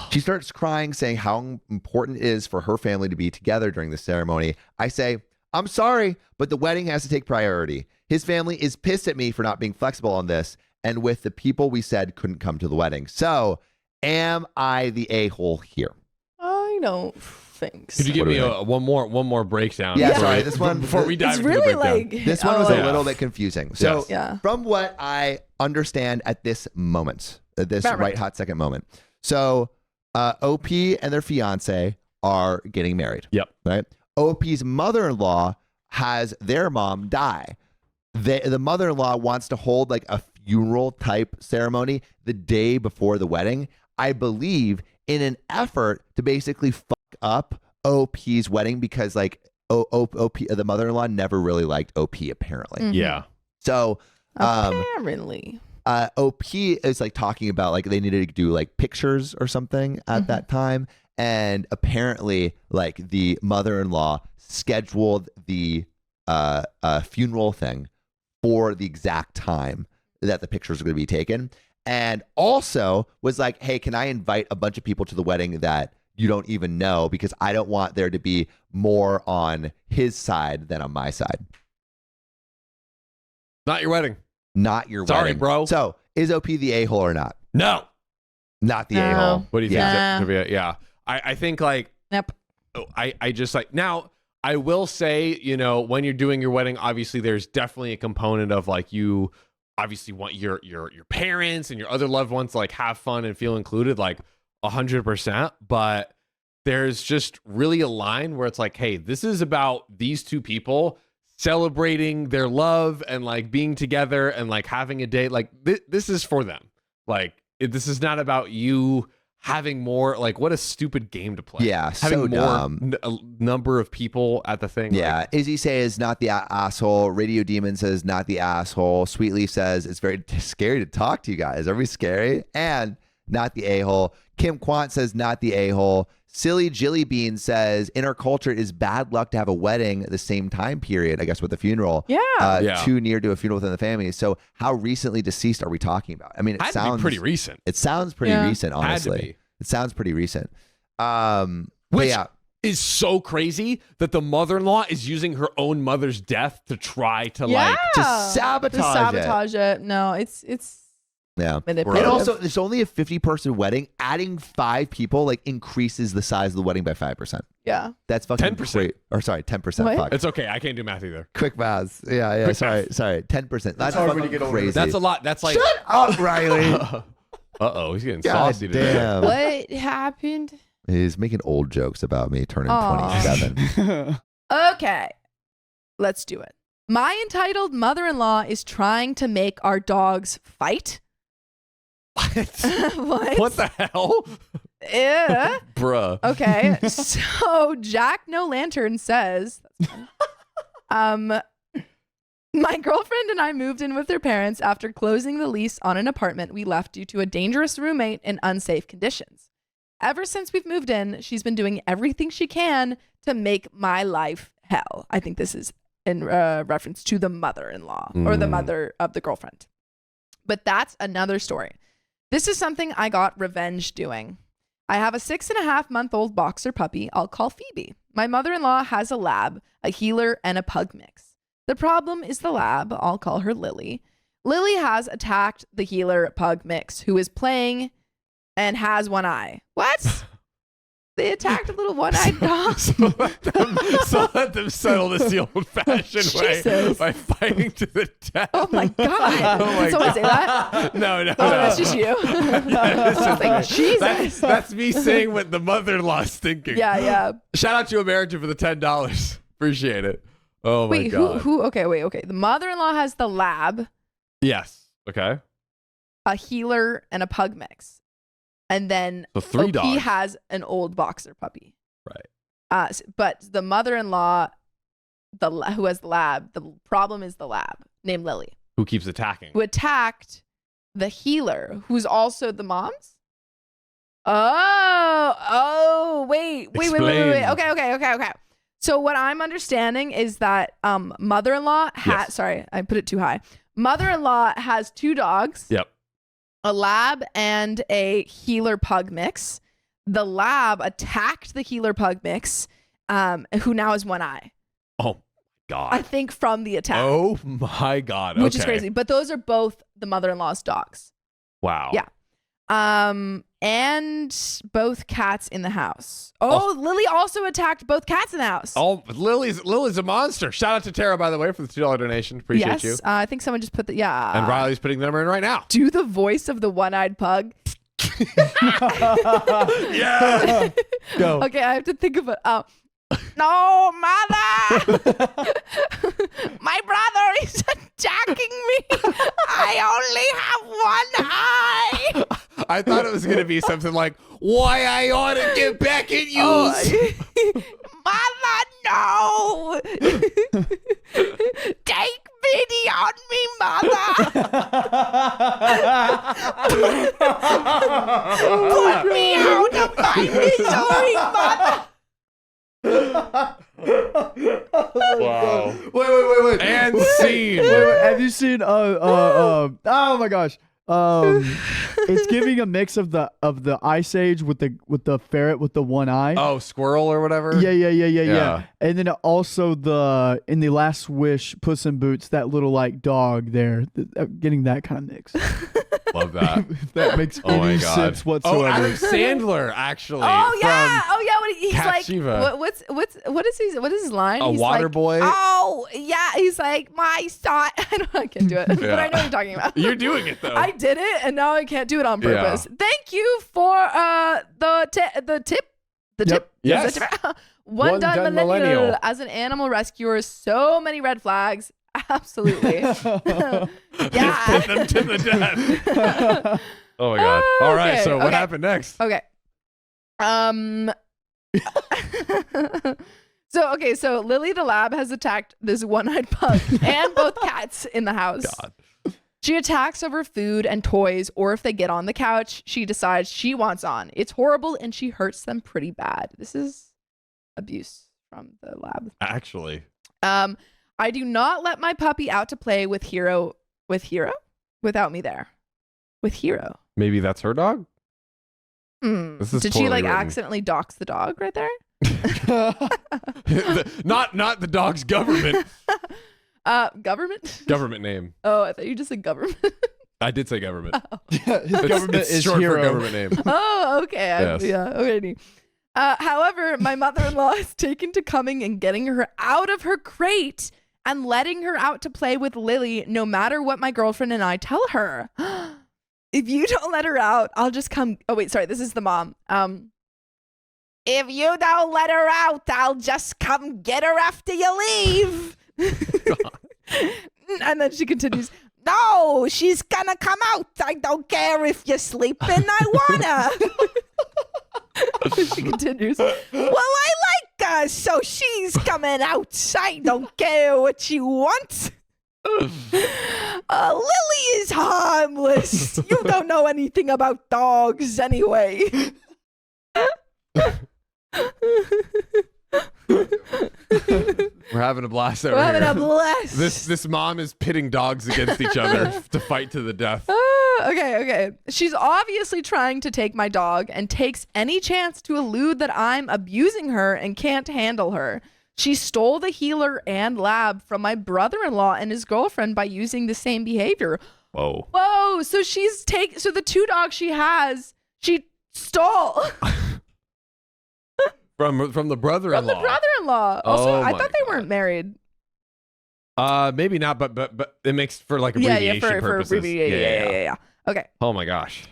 Speaker 3: She starts crying, saying how important it is for her family to be together during the ceremony. I say, I'm sorry, but the wedding has to take priority. His family is pissed at me for not being flexible on this and with the people we said couldn't come to the wedding. So am I the a-hole here?
Speaker 2: I don't think so.
Speaker 1: Could you give me one more breakdown?
Speaker 3: Yeah, sorry. This one
Speaker 1: before we dive
Speaker 2: It's
Speaker 1: into the
Speaker 2: really
Speaker 1: breakdown.
Speaker 2: like
Speaker 3: this one was a little bit confusing. So from what I understand at this moment, at this right hot second moment, so OP and their fiance are getting married.
Speaker 1: Yep.
Speaker 3: Right. OP's mother-in-law has their mom die. The mother-in-law wants to hold like a funeral type ceremony the day before the wedding, I believe, in an effort to basically fuck up OP's wedding because like OP, the mother-in-law never really liked OP apparently.
Speaker 2: Mm-hmm.
Speaker 1: Yeah.
Speaker 3: So
Speaker 2: apparently.
Speaker 3: OP is like talking about like they needed to do like pictures or something at that time. And apparently like the mother-in-law scheduled the funeral thing for the exact time that the pictures are going to be taken. And also was like, hey, can I invite a bunch of people to the wedding that you don't even know because I don't want there to be more on his side than on my side.
Speaker 1: Not your wedding.
Speaker 3: Not your
Speaker 1: Sorry,
Speaker 3: wedding.
Speaker 1: bro.
Speaker 3: So is OP the a-hole or not?
Speaker 1: No.
Speaker 3: Not the a-hole.
Speaker 1: What do you think?
Speaker 2: Yeah.
Speaker 1: Yeah. I think like,
Speaker 2: Yep.
Speaker 1: I just like, now I will say, you know, when you're doing your wedding, obviously there's definitely a component of like you obviously want your parents and your other loved ones to like have fun and feel included, like 100%. But there's just really a line where it's like, hey, this is about these two people celebrating their love and like being together and like having a date. Like this is for them. Like this is not about you having more. Like what a stupid game to play.
Speaker 3: Yeah,
Speaker 1: having
Speaker 3: so
Speaker 1: more
Speaker 3: dumb.
Speaker 1: Number of people at the thing.
Speaker 3: Yeah,
Speaker 1: like,
Speaker 3: Izzy says not the asshole. Radio Demon says not the asshole. Sweetleaf says it's very scary to talk to you guys. Are we scary? And not the a-hole. Kim Quant says not the a-hole. Silly Jilly Bean says in our culture it is bad luck to have a wedding at the same time period, I guess with the funeral.
Speaker 2: Yeah.
Speaker 3: Too near to a funeral within the family. So how recently deceased are we talking about? I mean, it sounds
Speaker 1: pretty recent.
Speaker 3: It sounds pretty recent, honestly.
Speaker 1: Had to be.
Speaker 3: It sounds pretty recent.
Speaker 1: Which
Speaker 3: yeah.
Speaker 1: is so crazy that the mother-in-law is using her own mother's death to try to like
Speaker 3: to sabotage
Speaker 2: it. No, it's
Speaker 3: yeah. And
Speaker 2: manipulative.
Speaker 3: also, it's only a 50-person wedding. Adding 5 people like increases the size of the wedding by 5%.
Speaker 2: Yeah.
Speaker 3: That's fucking
Speaker 1: 10%.
Speaker 3: great. Or sorry, 10%.
Speaker 2: What?
Speaker 3: Fuck.
Speaker 1: It's okay. I can't do math either.
Speaker 3: Quick maths. Yeah.
Speaker 1: Quick
Speaker 3: Sorry.
Speaker 1: math.
Speaker 3: 10%. That's
Speaker 5: hard when
Speaker 3: fucking
Speaker 5: you get older.
Speaker 3: crazy.
Speaker 1: That's a lot. That's like
Speaker 3: Shut up, Riley.
Speaker 1: uh-oh, he's getting
Speaker 3: God
Speaker 1: saucy today.
Speaker 3: damn.
Speaker 2: What happened?
Speaker 3: He's making old jokes about me turning
Speaker 2: Aw.
Speaker 3: 27.
Speaker 2: Okay. Let's do it. My entitled mother-in-law is trying to make our dogs fight.
Speaker 1: What?
Speaker 2: What?
Speaker 1: What the hell?
Speaker 2: Yeah.
Speaker 1: Bruh.
Speaker 2: Okay. So Jack No Lantern says, my girlfriend and I moved in with her parents after closing the lease on an apartment we left due to a dangerous roommate and unsafe conditions. ever since we've moved in, she's been doing everything she can to make my life hell. I think this is in reference to the mother-in-law or the mother of the girlfriend. But that's another story. This is something I got revenge doing. I have a 6.5-month-old boxer puppy I'll call Phoebe. My mother-in-law has a lab, a healer, and a pug mix. The problem is the lab, I'll call her Lily. Lily has attacked the healer pug mix, who is playing and has one eye. What? They attacked a little one-eyed dog.
Speaker 1: So let them settle this the old-fashioned way by fighting to the death.
Speaker 2: Oh my God. Did someone say that?
Speaker 1: No.
Speaker 2: Oh, that's just you. Jesus.
Speaker 1: That's me saying what the mother-in-law is thinking.
Speaker 2: Yeah.
Speaker 1: Shout out to American for the $10. Appreciate it. Oh my God.
Speaker 2: Who? Okay. The mother-in-law has the lab,
Speaker 1: Yes. Okay.
Speaker 2: a healer, and a pug mix. And then
Speaker 1: So 3 dogs.
Speaker 2: he has an old boxer puppy.
Speaker 1: Right.
Speaker 2: But the mother-in-law, who has the lab, the problem is the lab, named Lily,
Speaker 1: Who keeps attacking?
Speaker 2: who attacked the healer, who's also the mom's. Wait.
Speaker 1: Explain.
Speaker 2: Okay. So what I'm understanding is that mother-in-law
Speaker 1: Yes.
Speaker 2: sorry, I put it too high. Mother-in-law has 2 dogs.
Speaker 1: Yep.
Speaker 2: A lab and a healer pug mix. The lab attacked the healer pug mix, who now has one eye.
Speaker 1: Oh God.
Speaker 2: I think from the attack.
Speaker 1: Oh my God.
Speaker 2: Which is
Speaker 1: Okay.
Speaker 2: crazy. But those are both the mother-in-law's dogs.
Speaker 1: Wow.
Speaker 2: Yeah. And both cats in the house. Oh, Lily also attacked both cats in the house.
Speaker 1: Oh, Lily's a monster. Shout out to Tara, by the way, for the $2 donation. Appreciate
Speaker 2: yes,
Speaker 1: you.
Speaker 2: I think someone just put the
Speaker 1: And Riley's putting the number in right now.
Speaker 2: Do the voice of the one-eyed pug.
Speaker 1: Yeah.
Speaker 5: Go.
Speaker 2: Okay, I have to think of it. No, mother! My brother is attacking me. I only have one eye.
Speaker 1: I thought it was going to be something like, why I ought to get back at you.
Speaker 4: Mother, no! Take pity on me, mother! Put me out of my misery, mother!
Speaker 1: Wow.
Speaker 5: Wait.
Speaker 1: And scene.
Speaker 5: Wait, have you seen oh my gosh. It's giving a mix of the Ice Age with the ferret with the one eye.
Speaker 1: Oh, squirrel or whatever?
Speaker 5: Yeah. And then also in the Last Wish, Puss in Boots, that little like dog there, getting that kind of mix.
Speaker 1: Love that.
Speaker 5: If that makes
Speaker 1: Oh my
Speaker 5: any
Speaker 1: God.
Speaker 5: sense whatsoever.
Speaker 1: Oh, Adam Sandler, actually.
Speaker 2: Oh yeah.
Speaker 1: From
Speaker 2: He's
Speaker 1: Cat
Speaker 2: like,
Speaker 1: Shiva.
Speaker 2: what is his line?
Speaker 1: A
Speaker 2: He's
Speaker 1: water
Speaker 2: like,
Speaker 1: boy.
Speaker 2: Oh yeah. He's like, my son. I can't do it, but
Speaker 1: Yeah.
Speaker 2: I know what you're talking about.
Speaker 1: You're doing it, though.
Speaker 2: I did it, and now I can't do it on
Speaker 1: Yeah.
Speaker 2: purpose. Thank you for the tip. The tip.
Speaker 1: Yes.
Speaker 2: Is that tip? One done millennial. As an animal rescuer, so many red flags. Absolutely.
Speaker 1: Put
Speaker 2: Yeah.
Speaker 1: them to the death. Oh my God. All right.
Speaker 2: Okay,
Speaker 1: So what
Speaker 2: okay.
Speaker 1: happened next?
Speaker 2: Okay. So Lily the lab has attacked this one-eyed pug and both cats in the house.
Speaker 1: God.
Speaker 2: She attacks over food and toys, or if they get on the couch, she decides she wants on. It's horrible, and she hurts them pretty bad. This is abuse from the lab.
Speaker 1: Actually.
Speaker 2: I do not let my puppy out to play with Hero. Without me there. With Hero.
Speaker 1: Maybe that's her dog? This is
Speaker 2: Did she
Speaker 1: poorly
Speaker 2: like
Speaker 1: written.
Speaker 2: accidentally dox the dog right there?
Speaker 1: Not the dog's government.
Speaker 2: Government?
Speaker 1: Government name.
Speaker 2: Oh, I thought you just said government.
Speaker 1: I did say government.
Speaker 5: His government
Speaker 1: it's
Speaker 5: is
Speaker 1: short
Speaker 5: hero.
Speaker 1: for government name.
Speaker 2: Oh, okay.
Speaker 1: Yes.
Speaker 2: Okay. However, my mother-in-law is taken to coming and getting her out of her crate and letting her out to play with Lily no matter what my girlfriend and I tell her. If you don't let her out, I'll just come. Oh, wait, sorry. This is the mom.
Speaker 4: If you don't let her out, I'll just come get her after you leave.
Speaker 2: And then she continues,
Speaker 4: No, she's gonna come out. I don't care if you're sleeping. I wanna.
Speaker 2: she continues,
Speaker 4: Well, I like her, so she's coming out. I don't care what she wants. Lily is harmless. You don't know anything about dogs anyway.
Speaker 1: We're having a blast over
Speaker 2: We're having
Speaker 1: here.
Speaker 2: a blast.
Speaker 1: This mom is pitting dogs against each other to fight to the death.
Speaker 2: Okay. She's obviously trying to take my dog and takes any chance to allude that I'm abusing her and can't handle her. She stole the healer and lab from my brother-in-law and his girlfriend by using the same behavior.
Speaker 1: Whoa.
Speaker 2: So so the 2 dogs she has, she stole
Speaker 1: From the
Speaker 2: from
Speaker 1: brother-in-law.
Speaker 2: the brother-in-law. Also,
Speaker 1: Oh
Speaker 2: I
Speaker 1: my
Speaker 2: thought they
Speaker 1: God.
Speaker 2: weren't married.
Speaker 1: Maybe not, but it makes for like
Speaker 2: Yeah,
Speaker 1: abbreviation
Speaker 2: for
Speaker 1: purposes.
Speaker 2: yeah. Okay.
Speaker 1: Oh my gosh.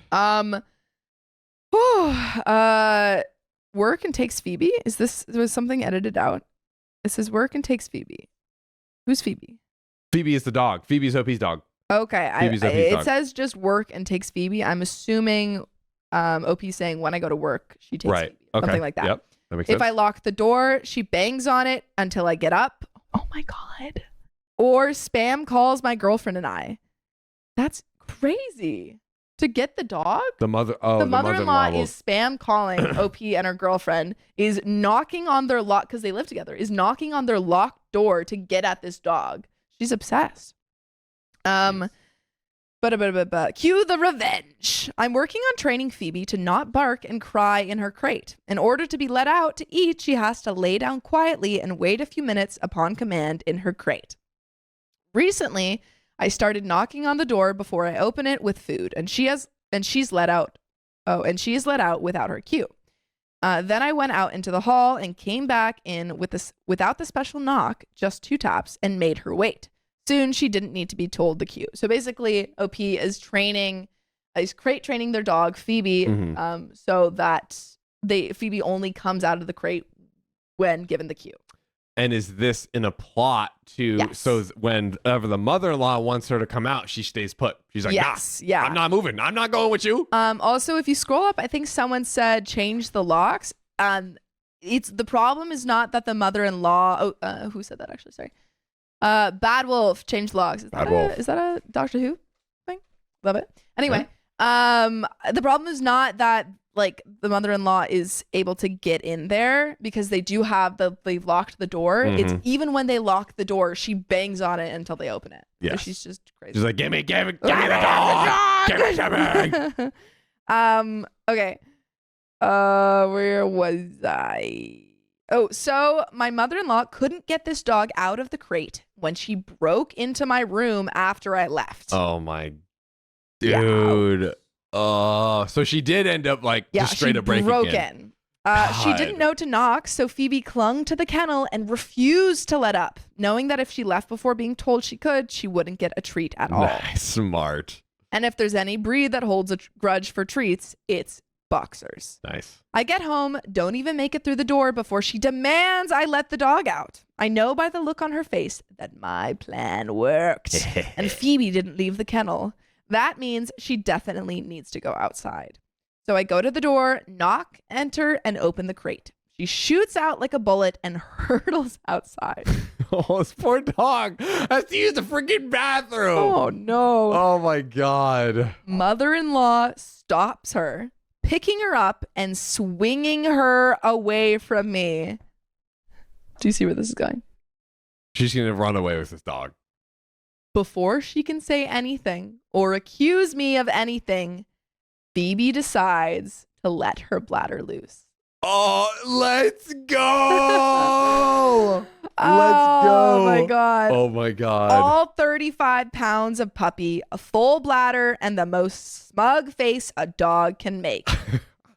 Speaker 2: Work and takes Phoebe. Was something edited out? It says work and takes Phoebe. Who's Phoebe?
Speaker 1: Phoebe is the dog. Phoebe's OP's dog.
Speaker 2: Okay,
Speaker 1: Phoebe's OP's
Speaker 2: it
Speaker 1: dog.
Speaker 2: says just work and takes Phoebe. I'm assuming OP saying when I go to work, she takes
Speaker 1: Right.
Speaker 2: Phoebe.
Speaker 1: Okay.
Speaker 2: Something like that.
Speaker 1: Yep. That makes sense.
Speaker 2: If I lock the door, she bangs on it until I get up. Oh my God. Or spam calls my girlfriend and I. That's crazy. To get the dog?
Speaker 1: the mother-in-law will-
Speaker 2: is spam calling OP and her girlfriend, is knocking on their because they live together, is knocking on their locked door to get at this dog. She's obsessed. Cue the revenge. I'm working on training Phoebe to not bark and cry in her crate. In order to be let out to eat, she has to lay down quietly and wait a few minutes upon command in her crate. Recently, I started knocking on the door before I open it with food, and she's let out. Oh, and she is let out without her cue. Then I went out into the hall and came back in without the special knock, just 2 taps, and made her wait. Soon she didn't need to be told the cue. So basically, OP is crate training their dog Phoebe,
Speaker 1: Mhm.
Speaker 2: so that Phoebe only comes out of the crate when given the cue.
Speaker 1: And is this in a plot to
Speaker 2: Yes.
Speaker 1: so whenever the mother-in-law wants her to come out, she stays put. She's like,
Speaker 2: Yes,
Speaker 1: nah,
Speaker 2: yeah.
Speaker 1: I'm not moving. I'm not going with you.
Speaker 2: Also, if you scroll up, I think someone said change the locks. The problem is not that the mother-in-law. Who said that actually? Sorry. Bad Wolf changed locks. Is that a Doctor Who thing? Love it. Anyway, the problem is not that like the mother-in-law is able to get in there because they've locked the door. It's even when they lock the door, she bangs on it until they open it. So
Speaker 1: Yes.
Speaker 2: she's just crazy.
Speaker 1: She's like, give me the dog. Give it to me.
Speaker 2: Okay. Where was I? Oh, so my mother-in-law couldn't get this dog out of the crate when she broke into my room after I left.
Speaker 1: Oh my
Speaker 2: Yeah.
Speaker 1: dude. Oh, so she did end up like just straight up breaking
Speaker 2: broke
Speaker 1: in.
Speaker 2: She
Speaker 1: God.
Speaker 2: didn't know to knock, so Phoebe clung to the kennel and refused to let up, knowing that if she left before being told she could, she wouldn't get a treat at all.
Speaker 1: Nice, smart.
Speaker 2: And if there's any breed that holds a grudge for treats, it's boxers.
Speaker 1: Nice.
Speaker 2: I get home, don't even make it through the door before she demands I let the dog out. I know by the look on her face that my plan worked, and Phoebe didn't leave the kennel. That means she definitely needs to go outside. So I go to the door, knock, enter, and open the crate. She shoots out like a bullet and hurtles outside.
Speaker 1: Oh, this poor dog has to use the freaking bathroom.
Speaker 2: Oh no.
Speaker 1: Oh my God.
Speaker 2: Mother-in-law stops her, picking her up and swinging her away from me. Do you see where this is going?
Speaker 1: She's going to run away with this dog.
Speaker 2: Before she can say anything or accuse me of anything, Phoebe decides to let her bladder loose.
Speaker 1: Oh, let's go. Let's
Speaker 2: Oh
Speaker 1: go.
Speaker 2: my God.
Speaker 1: Oh my God.
Speaker 2: All 35 pounds of puppy, a full bladder, and the most smug face a dog can make.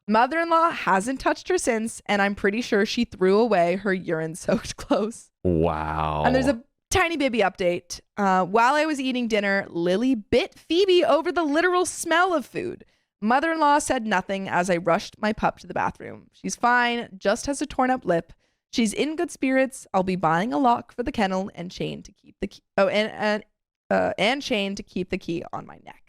Speaker 2: Mother-in-law hasn't touched her since, and I'm pretty sure she threw away her urine-soaked clothes.
Speaker 1: Wow.
Speaker 2: And there's a tiny baby update. While I was eating dinner, Lily bit Phoebe over the literal smell of food. Mother-in-law said nothing as I rushed my pup to the bathroom. She's fine, just has a torn up lip. She's in good spirits. I'll be buying a lock for the kennel and chain to keep the key. Oh, and chain to keep the key on my neck.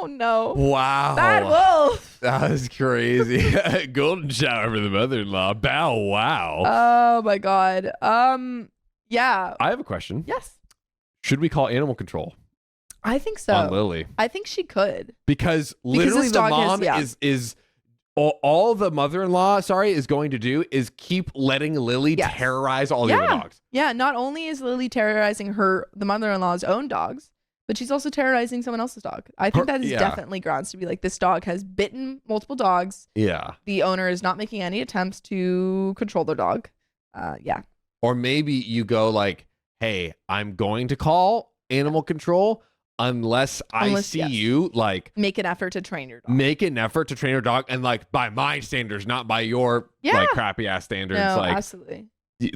Speaker 2: Oh no.
Speaker 1: Wow.
Speaker 2: Bad wolf.
Speaker 1: That was crazy. Golden shower for the mother-in-law. Bow wow.
Speaker 2: Oh my God. Yeah.
Speaker 1: I have a question.
Speaker 2: Yes.
Speaker 1: Should we call animal control
Speaker 2: I think so.
Speaker 1: on Lily?
Speaker 2: I think she could.
Speaker 1: Because literally
Speaker 2: this
Speaker 1: the
Speaker 2: dog
Speaker 1: mom
Speaker 2: has- yeah.
Speaker 1: is all the mother-in-law, is going to do is keep letting Lily
Speaker 2: Yes.
Speaker 1: terrorize all the other dogs.
Speaker 2: Yeah, not only is Lily terrorizing the mother-in-law's own dogs, but she's also terrorizing someone else's dog. I think that is definitely grounds to be like, this dog has bitten multiple dogs.
Speaker 1: Yeah.
Speaker 2: The owner is not making any attempts to control their dog. Yeah.
Speaker 1: Or maybe you go like, hey, I'm going to call animal control unless I see you like
Speaker 2: make an effort to train your dog.
Speaker 1: Make an effort to train your dog, and like by my standards, not by your like crappy ass standards.
Speaker 2: No,
Speaker 1: like
Speaker 2: absolutely.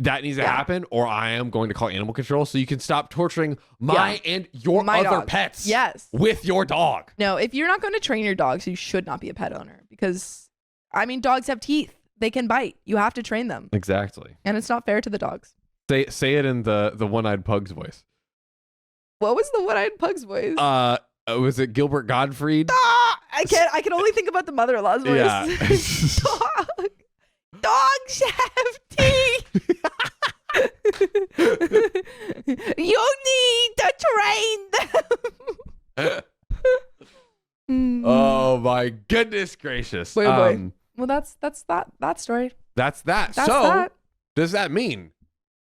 Speaker 1: That needs to happen, or I am going to call animal control so you can stop torturing my and your other
Speaker 2: dog.
Speaker 1: pets.
Speaker 2: Yes.
Speaker 1: With your dog.
Speaker 2: No, if you're not going to train your dogs, you should not be a pet owner, because I mean, dogs have teeth. They can bite. You have to train them.
Speaker 1: Exactly.
Speaker 2: And it's not fair to the dogs.
Speaker 1: Say it in the one-eyed pug's voice.
Speaker 2: What was the one-eyed pug's voice?
Speaker 1: Was it Gilbert Gottfried?
Speaker 2: I can only think about the mother-in-law's voice.
Speaker 1: Yeah.
Speaker 4: Dogs have teeth. You need to train them.
Speaker 1: Oh my goodness gracious.
Speaker 2: Boy. Well, that's that story.
Speaker 1: That's that.
Speaker 2: That's
Speaker 1: so
Speaker 2: that.
Speaker 1: does that mean,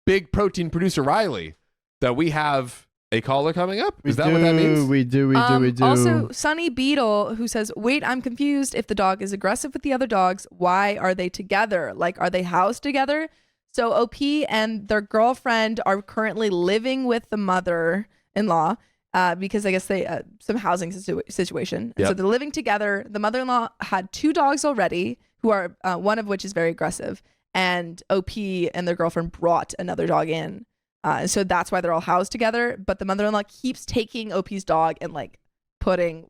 Speaker 1: big protein producer Riley, that we have a caller coming up? Is that what that means?
Speaker 5: We do.
Speaker 2: Also, Sunny Beetle, who says, wait, I'm confused. If the dog is aggressive with the other dogs, why are they together? Like, are they housed together? So OP and their girlfriend are currently living with the mother-in-law because I guess they some housing situation.
Speaker 1: Yep.
Speaker 2: So they're living together. The mother-in-law had 2 dogs already, who are one of which is very aggressive. And OP and their girlfriend brought another dog in. So that's why they're all housed together. But the mother-in-law keeps taking OP's dog and like putting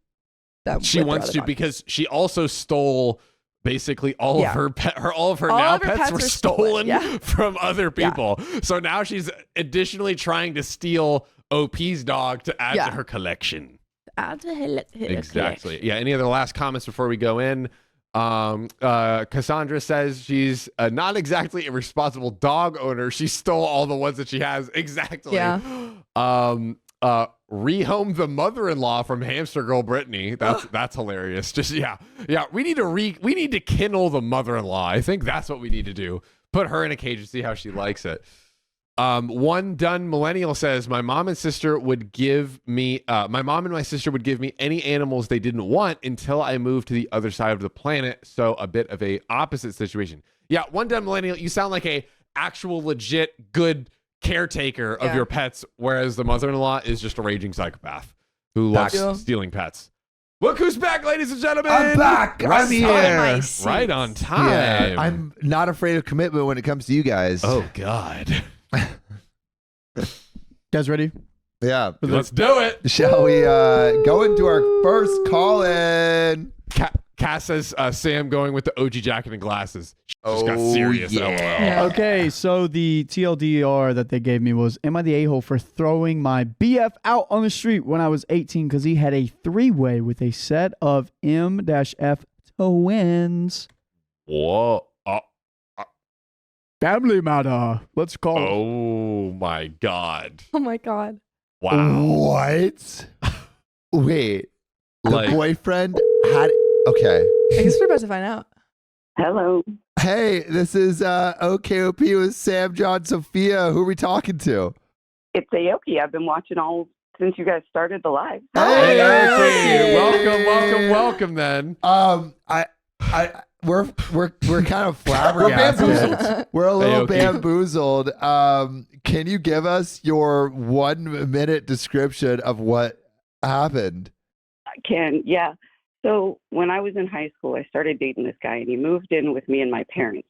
Speaker 2: them.
Speaker 1: She wants to because she also stole basically all of her pets were stolen from other people. So now she's additionally trying to steal OP's dog to add to her collection.
Speaker 2: Add to her
Speaker 1: Exactly. Yeah. Any other last comments before we go in? Cassandra says she's not exactly a responsible dog owner. She stole all the ones that she has. Exactly.
Speaker 2: Yeah.
Speaker 1: Rehome the mother-in-law from Hamster Girl Brittany. That's hilarious. Just we need to kindle the mother-in-law. I think that's what we need to do. Put her in a cage and see how she likes it. One done millennial says my mom and my sister would give me any animals they didn't want until I moved to the other side of the planet. So a bit of a opposite situation. Yeah, one done millennial, you sound like a actual legit good caretaker of your pets, whereas the mother-in-law is just a raging psychopath who loves stealing pets. Look who's back, ladies and gentlemen.
Speaker 3: I'm back. I'm here.
Speaker 1: Right on time.
Speaker 3: Yeah, I'm not afraid of commitment when it comes to you guys.
Speaker 1: Oh God.
Speaker 5: Guys ready?
Speaker 3: Yeah.
Speaker 1: Let's do it.
Speaker 3: Shall we go into our first call-in?
Speaker 1: Cass says Sam going with the OG jacket and glasses. Just got serious.
Speaker 3: Yeah.
Speaker 5: Okay, so the TLDR that they gave me was, am I the a-hole for throwing my BF out on the street when I was 18 because he had a 3-way with a set of M-F twins?
Speaker 1: Whoa.
Speaker 5: Family matter. Let's call it.
Speaker 1: Oh my God.
Speaker 2: Oh my God.
Speaker 1: Wow.
Speaker 3: What? Wait. The
Speaker 1: Like-
Speaker 3: boyfriend had... Okay.
Speaker 2: I guess we're about to find out.
Speaker 6: Hello.
Speaker 3: Hey, this is OKOP with Sam, John, Sophia. Who are we talking to?
Speaker 6: It's Aoki. I've been watching all since you guys started the live.
Speaker 1: Hey,
Speaker 3: Hey.
Speaker 1: welcome then.
Speaker 3: We're kind of flabbergasted. We're a little
Speaker 1: Hey, Oki.
Speaker 3: bamboozled. Can you give us your 1-minute description of what happened?
Speaker 6: I can, yeah. So when I was in high school, I started dating this guy, and he moved in with me and my parents.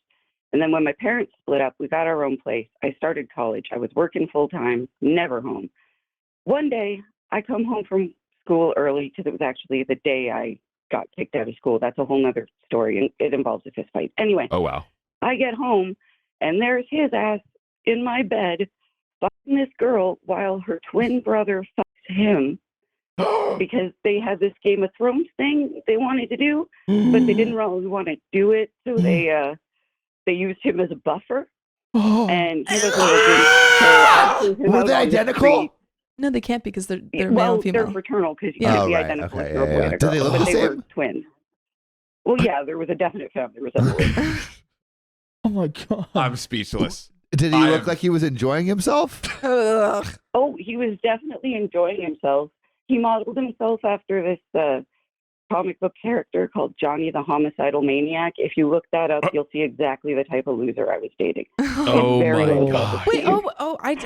Speaker 6: And then when my parents split up, we got our own place. I started college. I was working full time, never home. One day, I come home from school early because it was actually the day I got kicked out of school. That's a whole nother story, and it involves a fist fight. Anyway,
Speaker 1: Oh wow.
Speaker 6: I get home, and there's his ass in my bed fucking this girl while her twin brother fucks him because they had this Game of Thrones thing they wanted to do, but they didn't really want to do it, so they used him as a buffer, and he was
Speaker 3: Were they identical?
Speaker 2: No, they can't because they're male
Speaker 6: well,
Speaker 2: and female.
Speaker 6: they're fraternal because you
Speaker 2: Yeah.
Speaker 6: can't be
Speaker 3: Oh, right.
Speaker 6: identical
Speaker 3: Okay,
Speaker 6: with a
Speaker 3: yeah.
Speaker 6: boy and a
Speaker 3: Do they
Speaker 6: girl,
Speaker 3: look
Speaker 6: but
Speaker 3: the
Speaker 6: they
Speaker 3: same?
Speaker 6: were twins. Well, yeah, there was a definite family resemblance.
Speaker 5: Oh my god.
Speaker 1: I'm speechless.
Speaker 3: Did he look like he was enjoying himself?
Speaker 2: Ugh.
Speaker 6: Oh, he was definitely enjoying himself. He modeled himself after this comic book character called Johnny the Homicidal Maniac. If you look that up, you'll see exactly the type of loser I was dating.
Speaker 1: Oh
Speaker 6: very
Speaker 1: my
Speaker 6: low
Speaker 1: god.
Speaker 2: Wait,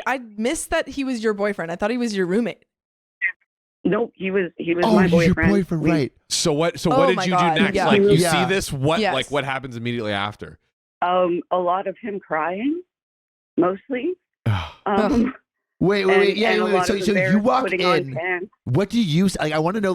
Speaker 2: I missed that he was your boyfriend. I thought he was your roommate.
Speaker 6: Nope, he was
Speaker 3: Oh,
Speaker 6: my
Speaker 3: he's
Speaker 6: boyfriend.
Speaker 3: your boyfriend,
Speaker 6: We-
Speaker 3: right?
Speaker 1: So what
Speaker 2: Oh
Speaker 1: did
Speaker 2: my
Speaker 1: you
Speaker 2: God,
Speaker 1: do next?
Speaker 2: yeah.
Speaker 1: Like you
Speaker 3: Yeah.
Speaker 1: see this, what
Speaker 2: Yes.
Speaker 1: like what happens immediately after?
Speaker 6: A lot of him crying, mostly.
Speaker 3: Wait.
Speaker 6: And
Speaker 3: Yeah,
Speaker 6: a
Speaker 3: wait.
Speaker 6: lot
Speaker 3: So
Speaker 6: of
Speaker 3: you
Speaker 6: embarrassed
Speaker 3: walk
Speaker 6: putting on
Speaker 3: in.
Speaker 6: pants.
Speaker 3: What do you like? I want to know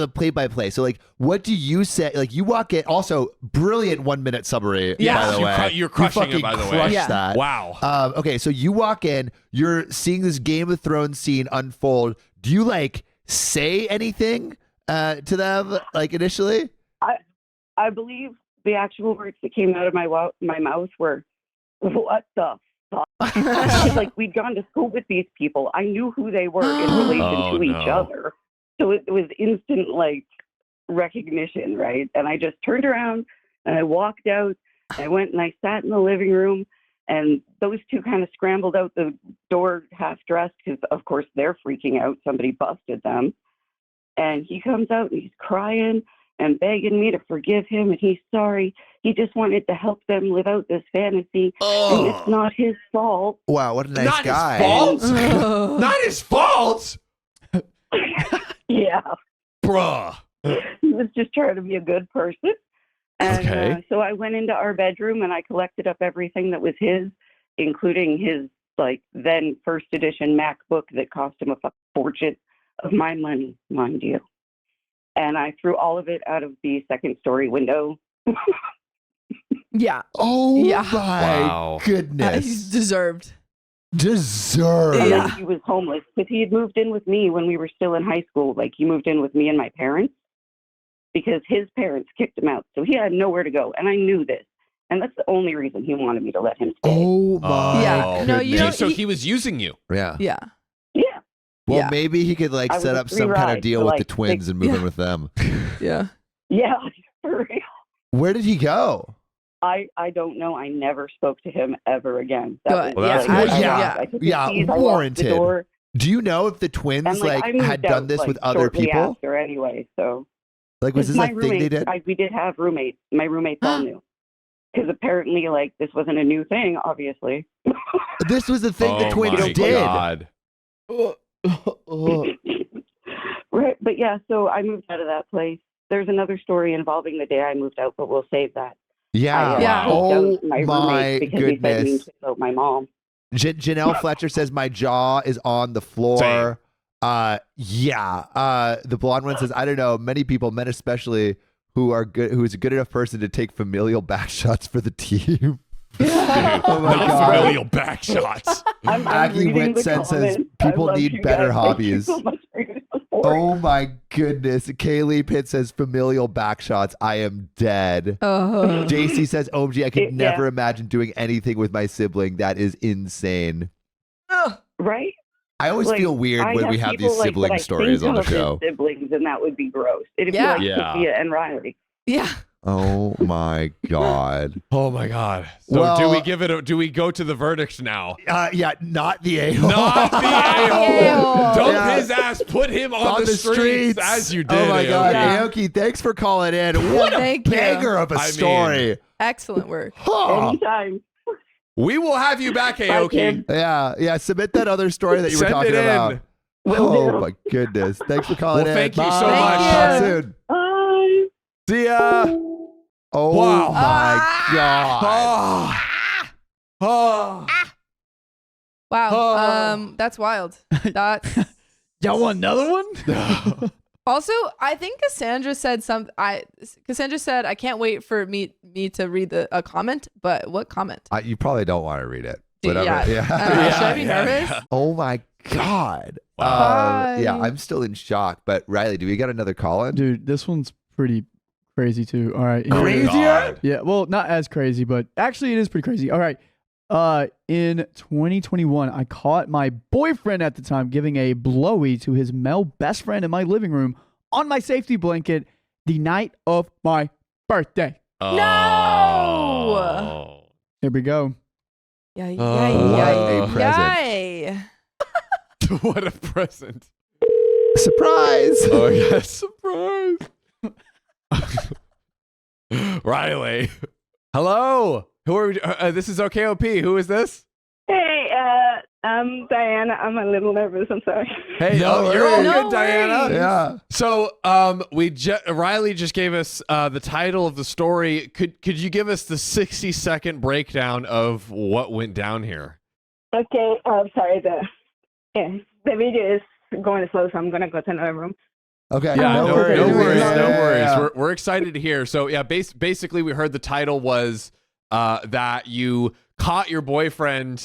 Speaker 3: the play by play. So like, what do you say? Like, you walk in. Also, brilliant 1 minute summary.
Speaker 2: Yes.
Speaker 3: By the way,
Speaker 1: You're crushing it,
Speaker 3: fucking
Speaker 1: by the way.
Speaker 3: crushed
Speaker 2: Yeah.
Speaker 3: that.
Speaker 1: Wow.
Speaker 3: Okay, so you walk in. You're seeing this Game of Thrones scene unfold. Do you like say anything to them like initially?
Speaker 6: I believe the actual words that came out of my mouth were, "What the fuck?" Because, like, we'd gone to school with these people. I knew who they were in relation
Speaker 1: Oh,
Speaker 6: to each
Speaker 1: no.
Speaker 6: other, so it was instant like recognition, right? And I just turned around and I walked out. I went and I sat in the living room, and those two kind of scrambled out the door half dressed because, of course, they're freaking out. Somebody busted them. And he comes out and he's crying and begging me to forgive him, and he's sorry. He just wanted to help them live out this fantasy, and it's not his fault.
Speaker 3: Wow, what a nice
Speaker 1: Not
Speaker 3: guy.
Speaker 1: his fault. Not his fault,
Speaker 6: Yeah,
Speaker 1: bruh.
Speaker 6: he was just trying to be a good person. And
Speaker 1: Okay.
Speaker 6: so I went into our bedroom and I collected up everything that was his, including his then first edition MacBook that cost him a fortune of my money, mind you. And I threw all of it out of the second story window.
Speaker 2: Yeah.
Speaker 3: Oh
Speaker 2: Yeah.
Speaker 3: my
Speaker 1: Wow.
Speaker 3: goodness.
Speaker 2: He's deserved.
Speaker 3: Deserved.
Speaker 6: And
Speaker 2: Yeah.
Speaker 6: then he was homeless because he had moved in with me when we were still in high school. Like, he moved in with me and my parents because his parents kicked him out. So he had nowhere to go. And I knew this. And that's the only reason he wanted me to let him stay.
Speaker 3: Oh my
Speaker 2: Yeah. No, you
Speaker 3: goodness.
Speaker 2: don't-
Speaker 1: So he was using you.
Speaker 3: Yeah.
Speaker 2: Yeah.
Speaker 6: Yeah.
Speaker 3: Well,
Speaker 2: Yeah.
Speaker 3: maybe he could like
Speaker 6: I was
Speaker 3: set
Speaker 6: a
Speaker 3: up
Speaker 6: free
Speaker 3: some kind of
Speaker 6: ride
Speaker 3: deal
Speaker 6: for,
Speaker 3: with the
Speaker 6: like,
Speaker 3: twins
Speaker 6: 6
Speaker 3: and move
Speaker 2: Yeah.
Speaker 3: in with them.
Speaker 2: Yeah.
Speaker 6: Yeah, for real.
Speaker 3: Where did he go?
Speaker 6: I don't know. I never spoke to him ever again. That
Speaker 2: Good.
Speaker 6: was,
Speaker 1: Well, that's
Speaker 6: like,
Speaker 1: good.
Speaker 6: I
Speaker 3: Yeah.
Speaker 6: locked- I took his
Speaker 3: Yeah,
Speaker 6: keys, I locked
Speaker 3: warranted.
Speaker 6: the door,
Speaker 3: Do you know if the twins
Speaker 6: and,
Speaker 3: like
Speaker 6: I moved
Speaker 3: had done
Speaker 6: out,
Speaker 3: this
Speaker 6: like,
Speaker 3: with other
Speaker 6: shortly
Speaker 3: people?
Speaker 6: after anyway, so.
Speaker 3: Like, was this
Speaker 6: my
Speaker 3: a thing they did?
Speaker 6: we did have roommates. My roommates all knew. Because apparently, like, this wasn't a new thing, obviously.
Speaker 3: This was the thing the
Speaker 1: Oh
Speaker 3: twins
Speaker 1: my
Speaker 3: did.
Speaker 1: God.
Speaker 6: Right, but yeah, so I moved out of that place. There's another story involving the day I moved out, but we'll save that.
Speaker 3: Yeah.
Speaker 2: Yeah.
Speaker 6: kicked
Speaker 3: Oh
Speaker 6: out my
Speaker 3: my
Speaker 6: roommate because he said mean
Speaker 3: goodness.
Speaker 6: shit about my mom.
Speaker 3: Janelle Fletcher says my jaw is on the floor.
Speaker 1: Same.
Speaker 3: The blonde one says, I don't know, many people, men especially, who is a good enough person to take familial back shots for the team.
Speaker 1: Dude,
Speaker 3: Oh my
Speaker 1: not
Speaker 3: God.
Speaker 1: familial back shots.
Speaker 6: I'm
Speaker 3: Aggie
Speaker 6: reading the
Speaker 3: Whitson says,
Speaker 6: comments. I
Speaker 3: people
Speaker 6: love
Speaker 3: need
Speaker 6: you
Speaker 3: better
Speaker 6: guys. Thank you
Speaker 3: hobbies.
Speaker 6: so much for your support.
Speaker 3: Oh my goodness. Kaylee Pitt says familial back shots. I am dead.
Speaker 2: Oh.
Speaker 3: JC says, OMG, I could
Speaker 6: Yeah.
Speaker 3: never imagine doing anything with my sibling. That is insane.
Speaker 6: Right?
Speaker 3: I always
Speaker 6: Like,
Speaker 3: feel weird
Speaker 6: I
Speaker 3: when we have
Speaker 6: people,
Speaker 3: these
Speaker 6: like,
Speaker 3: sibling
Speaker 6: that I
Speaker 3: stories
Speaker 6: think
Speaker 3: on the
Speaker 6: of as
Speaker 3: show.
Speaker 6: Siblings, and that would be gross. It'd
Speaker 2: Yeah.
Speaker 6: be like
Speaker 1: Yeah.
Speaker 6: Sophia and Riley.
Speaker 2: Yeah.
Speaker 3: Oh my God.
Speaker 1: Oh my God. So
Speaker 3: Well-
Speaker 1: do we go to the verdict now?
Speaker 3: Yeah, not the a-hole.
Speaker 1: Not the a-hole.
Speaker 2: A-hole.
Speaker 1: Dump
Speaker 3: Yeah.
Speaker 1: his ass. Put him on, the streets as you did.
Speaker 3: Oh my God.
Speaker 2: Yeah.
Speaker 3: Aoki, thanks for calling in. What a
Speaker 2: Thank you.
Speaker 3: banger of a
Speaker 1: I mean-
Speaker 3: story.
Speaker 2: Excellent work.
Speaker 3: Huh.
Speaker 6: Anytime.
Speaker 1: We will have you back,
Speaker 6: Bye,
Speaker 1: Aoki.
Speaker 6: Kim.
Speaker 3: Yeah. Submit that other story that you were
Speaker 1: Send
Speaker 3: talking
Speaker 1: it in.
Speaker 3: about.
Speaker 6: Will
Speaker 3: Oh
Speaker 6: do.
Speaker 3: my goodness. Thanks for calling
Speaker 1: Well,
Speaker 3: in.
Speaker 1: thank you so
Speaker 3: Bye.
Speaker 2: much.
Speaker 3: Talk
Speaker 2: Thank you.
Speaker 3: soon.
Speaker 6: Bye.
Speaker 1: See ya.
Speaker 3: Oh
Speaker 1: Wow.
Speaker 3: my God.
Speaker 1: Oh.
Speaker 2: Wow.
Speaker 1: Oh.
Speaker 2: That's wild. That's
Speaker 5: Y'all want another one?
Speaker 2: also, I think Cassandra said Cassandra said, I can't wait for me to read a comment, but what comment?
Speaker 3: You probably don't want to read it.
Speaker 2: Yeah.
Speaker 3: Whatever.
Speaker 2: I don't know, should I be nervous?
Speaker 3: Oh my God.
Speaker 1: Wow.
Speaker 3: Yeah,
Speaker 2: Bye.
Speaker 3: I'm still in shock. But Riley, do we got another call in?
Speaker 5: Dude, this one's pretty crazy too. All right.
Speaker 1: Oh,
Speaker 5: here it is.
Speaker 1: God.
Speaker 5: Yeah, well, not as crazy, but actually it is pretty crazy. All right. In 2021, I caught my boyfriend at the time giving a blowy to his male best friend in my living room on my safety blanket the night of my birthday.
Speaker 1: Oh.
Speaker 5: Here we go.
Speaker 2: Yay,
Speaker 1: Oh.
Speaker 3: What
Speaker 2: yay,
Speaker 3: a present.
Speaker 2: yay.
Speaker 1: What a present.
Speaker 3: Surprise.
Speaker 1: Oh, yes. Surprise. Riley. Hello. Who are we? This is OKOP. Who is this?
Speaker 6: Hey, I'm Diana. I'm a little nervous. I'm sorry.
Speaker 1: Hey,
Speaker 3: No
Speaker 1: you're all
Speaker 3: worries.
Speaker 1: good,
Speaker 2: No
Speaker 1: Diana.
Speaker 2: worries.
Speaker 3: Yeah.
Speaker 1: So, Riley just gave us the title of the story. Could you give us the 60-second breakdown of what went down here?
Speaker 6: Okay. Sorry. The video is going slow, so I'm gonna go to another room.
Speaker 3: Okay.
Speaker 1: Yeah,
Speaker 3: no
Speaker 1: no
Speaker 3: worries.
Speaker 1: worries,
Speaker 3: Yeah,
Speaker 1: no
Speaker 3: yeah,
Speaker 1: worries.
Speaker 3: yeah.
Speaker 1: We're excited to hear. So, yeah, basically, we heard the title was that you caught your boyfriend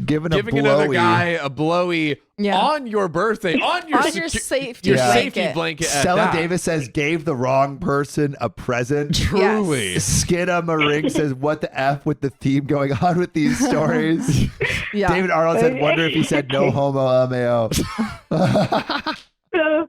Speaker 3: Giving
Speaker 1: another guy a blowy
Speaker 2: Yeah.
Speaker 1: on your birthday, on your,
Speaker 2: On your safety
Speaker 1: your
Speaker 3: Yeah.
Speaker 1: safety blanket. at
Speaker 3: Stella
Speaker 1: that.
Speaker 3: Davis says gave the wrong person a present.
Speaker 1: Truly.
Speaker 3: Skidda Maring says, what the F with the theme going on with these stories?
Speaker 2: Yeah.
Speaker 3: David Arnold said, wonder if he said no homo LMAO.
Speaker 6: So,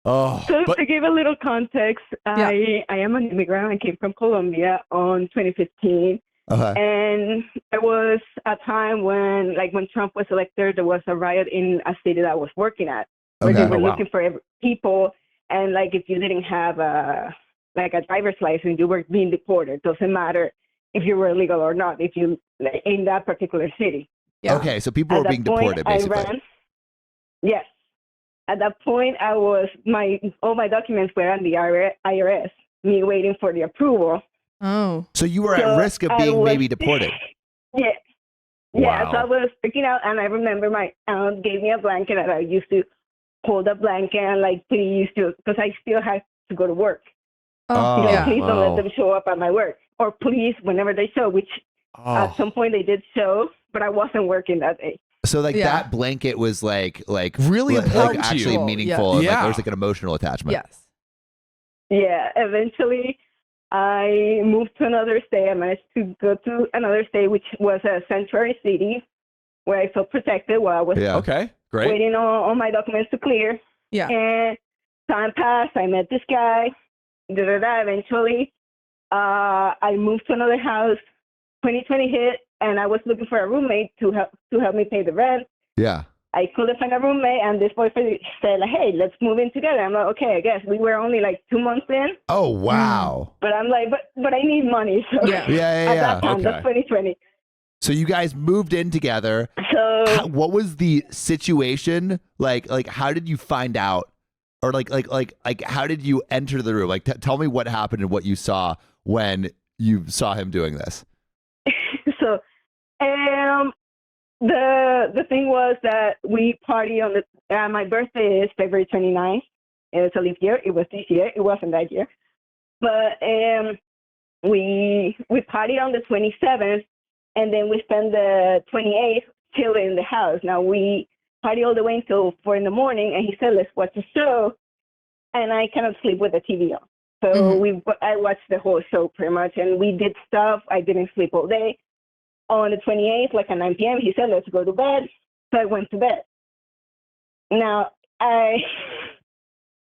Speaker 1: Oh, but
Speaker 6: to give a little context, I am an immigrant. I came from Colombia on 2015.
Speaker 3: Okay.
Speaker 6: And it was a time when Trump was elected, there was a riot in a city that I was working at, where
Speaker 3: Okay.
Speaker 6: they were
Speaker 1: Oh, wow.
Speaker 6: looking for people. And if you didn't have a driver's license, you were being deported. Doesn't matter if you were illegal or not, if you in that particular city.
Speaker 2: Yeah.
Speaker 3: Okay, so people
Speaker 6: At
Speaker 3: were being
Speaker 6: that point,
Speaker 3: deported, basically.
Speaker 6: I ran. Yes. At that point, all my documents were on the IRS, me waiting for the approval.
Speaker 2: Oh.
Speaker 3: So you were at
Speaker 6: So
Speaker 3: risk of
Speaker 6: I
Speaker 3: being
Speaker 6: was-
Speaker 3: maybe deported.
Speaker 6: Yeah. Yeah,
Speaker 1: Wow.
Speaker 6: so I was freaking out, and I remember my aunt gave me a blanket, and I used to hold the blanket and please, because I still had to go to work.
Speaker 3: Oh,
Speaker 2: yeah.
Speaker 6: Please don't
Speaker 1: wow.
Speaker 6: let them show up at my work, or please whenever they show, which at
Speaker 1: Oh.
Speaker 6: some point they did show, but I wasn't working that day.
Speaker 3: So
Speaker 2: Yeah.
Speaker 3: that blanket was
Speaker 1: Really
Speaker 3: like
Speaker 1: important to
Speaker 3: actually
Speaker 2: you.
Speaker 3: meaningful. And,
Speaker 1: Yeah.
Speaker 3: there was an emotional attachment.
Speaker 2: Yes.
Speaker 6: Yeah, eventually I moved to another state. I managed to go to another state, which was a sanctuary city, where I felt protected while I was
Speaker 3: Yeah.
Speaker 1: Okay, great.
Speaker 6: waiting on my documents to clear.
Speaker 2: Yeah.
Speaker 6: And time passed. I met this guy. Eventually, I moved to another house. 2020 hit, and I was looking for a roommate to help me pay the rent.
Speaker 3: Yeah.
Speaker 6: I couldn't find a roommate, and this boyfriend said, "Hey, let's move in together." I'm like, "Okay, I guess." We were only 2 months in,
Speaker 3: Oh, wow.
Speaker 6: but I'm like, "But I need money." So
Speaker 2: Yeah.
Speaker 3: Yeah,
Speaker 6: at
Speaker 3: yeah,
Speaker 6: that
Speaker 3: yeah.
Speaker 6: time,
Speaker 1: Okay.
Speaker 6: that's 2020.
Speaker 3: So you guys moved in together.
Speaker 6: So
Speaker 3: What was the situation? Like how did you find out? Or how did you enter the room? Tell me what happened and what you saw when you saw him doing this.
Speaker 6: So, the thing was that we party on my birthday is February 29th. It's a leap year. It was this year. It wasn't that year. But we partied on the 27th, and then we spent the 28th chilling in the house. Now we party all the way until 4 in the morning, and he said, "Let's watch a show," and I cannot sleep with the TV on. So I watched the whole show pretty much, and we did stuff. I didn't sleep all day. On the 28th, at 9 p.m., he said, "Let's go to bed." So I went to bed. Now, I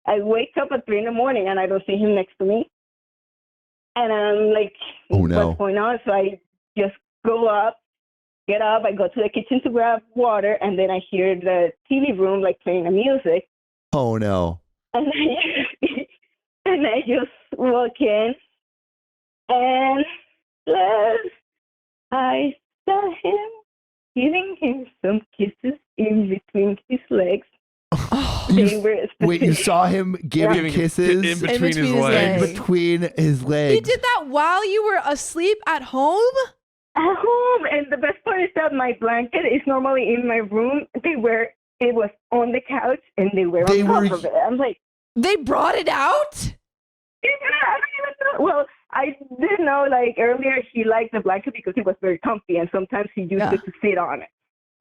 Speaker 6: wake up at 3 in the morning, and I don't see him next to me. And I'm like,
Speaker 3: Oh, no.
Speaker 6: what's going on? So I just get up, I go to the kitchen to grab water, and then I hear the TV room, playing the music.
Speaker 3: Oh, no.
Speaker 6: And I just walk in, and I saw him giving him some kisses in between his legs. They were
Speaker 3: Wait, you
Speaker 6: specific.
Speaker 3: saw him giving
Speaker 1: Giving
Speaker 3: kisses
Speaker 1: in between his
Speaker 2: between his
Speaker 1: legs.
Speaker 2: legs.
Speaker 3: between his legs?
Speaker 2: He did that while you were asleep at home?
Speaker 6: At home, and the best part is that my blanket is normally in my room. It was on the couch, and they were
Speaker 3: They
Speaker 6: on
Speaker 3: were-
Speaker 6: top of it. I'm like,
Speaker 2: They brought it out?
Speaker 6: yeah, I don't even know. Well, I did know earlier he liked the blanket because it was very comfy, and sometimes he used it to sit on it.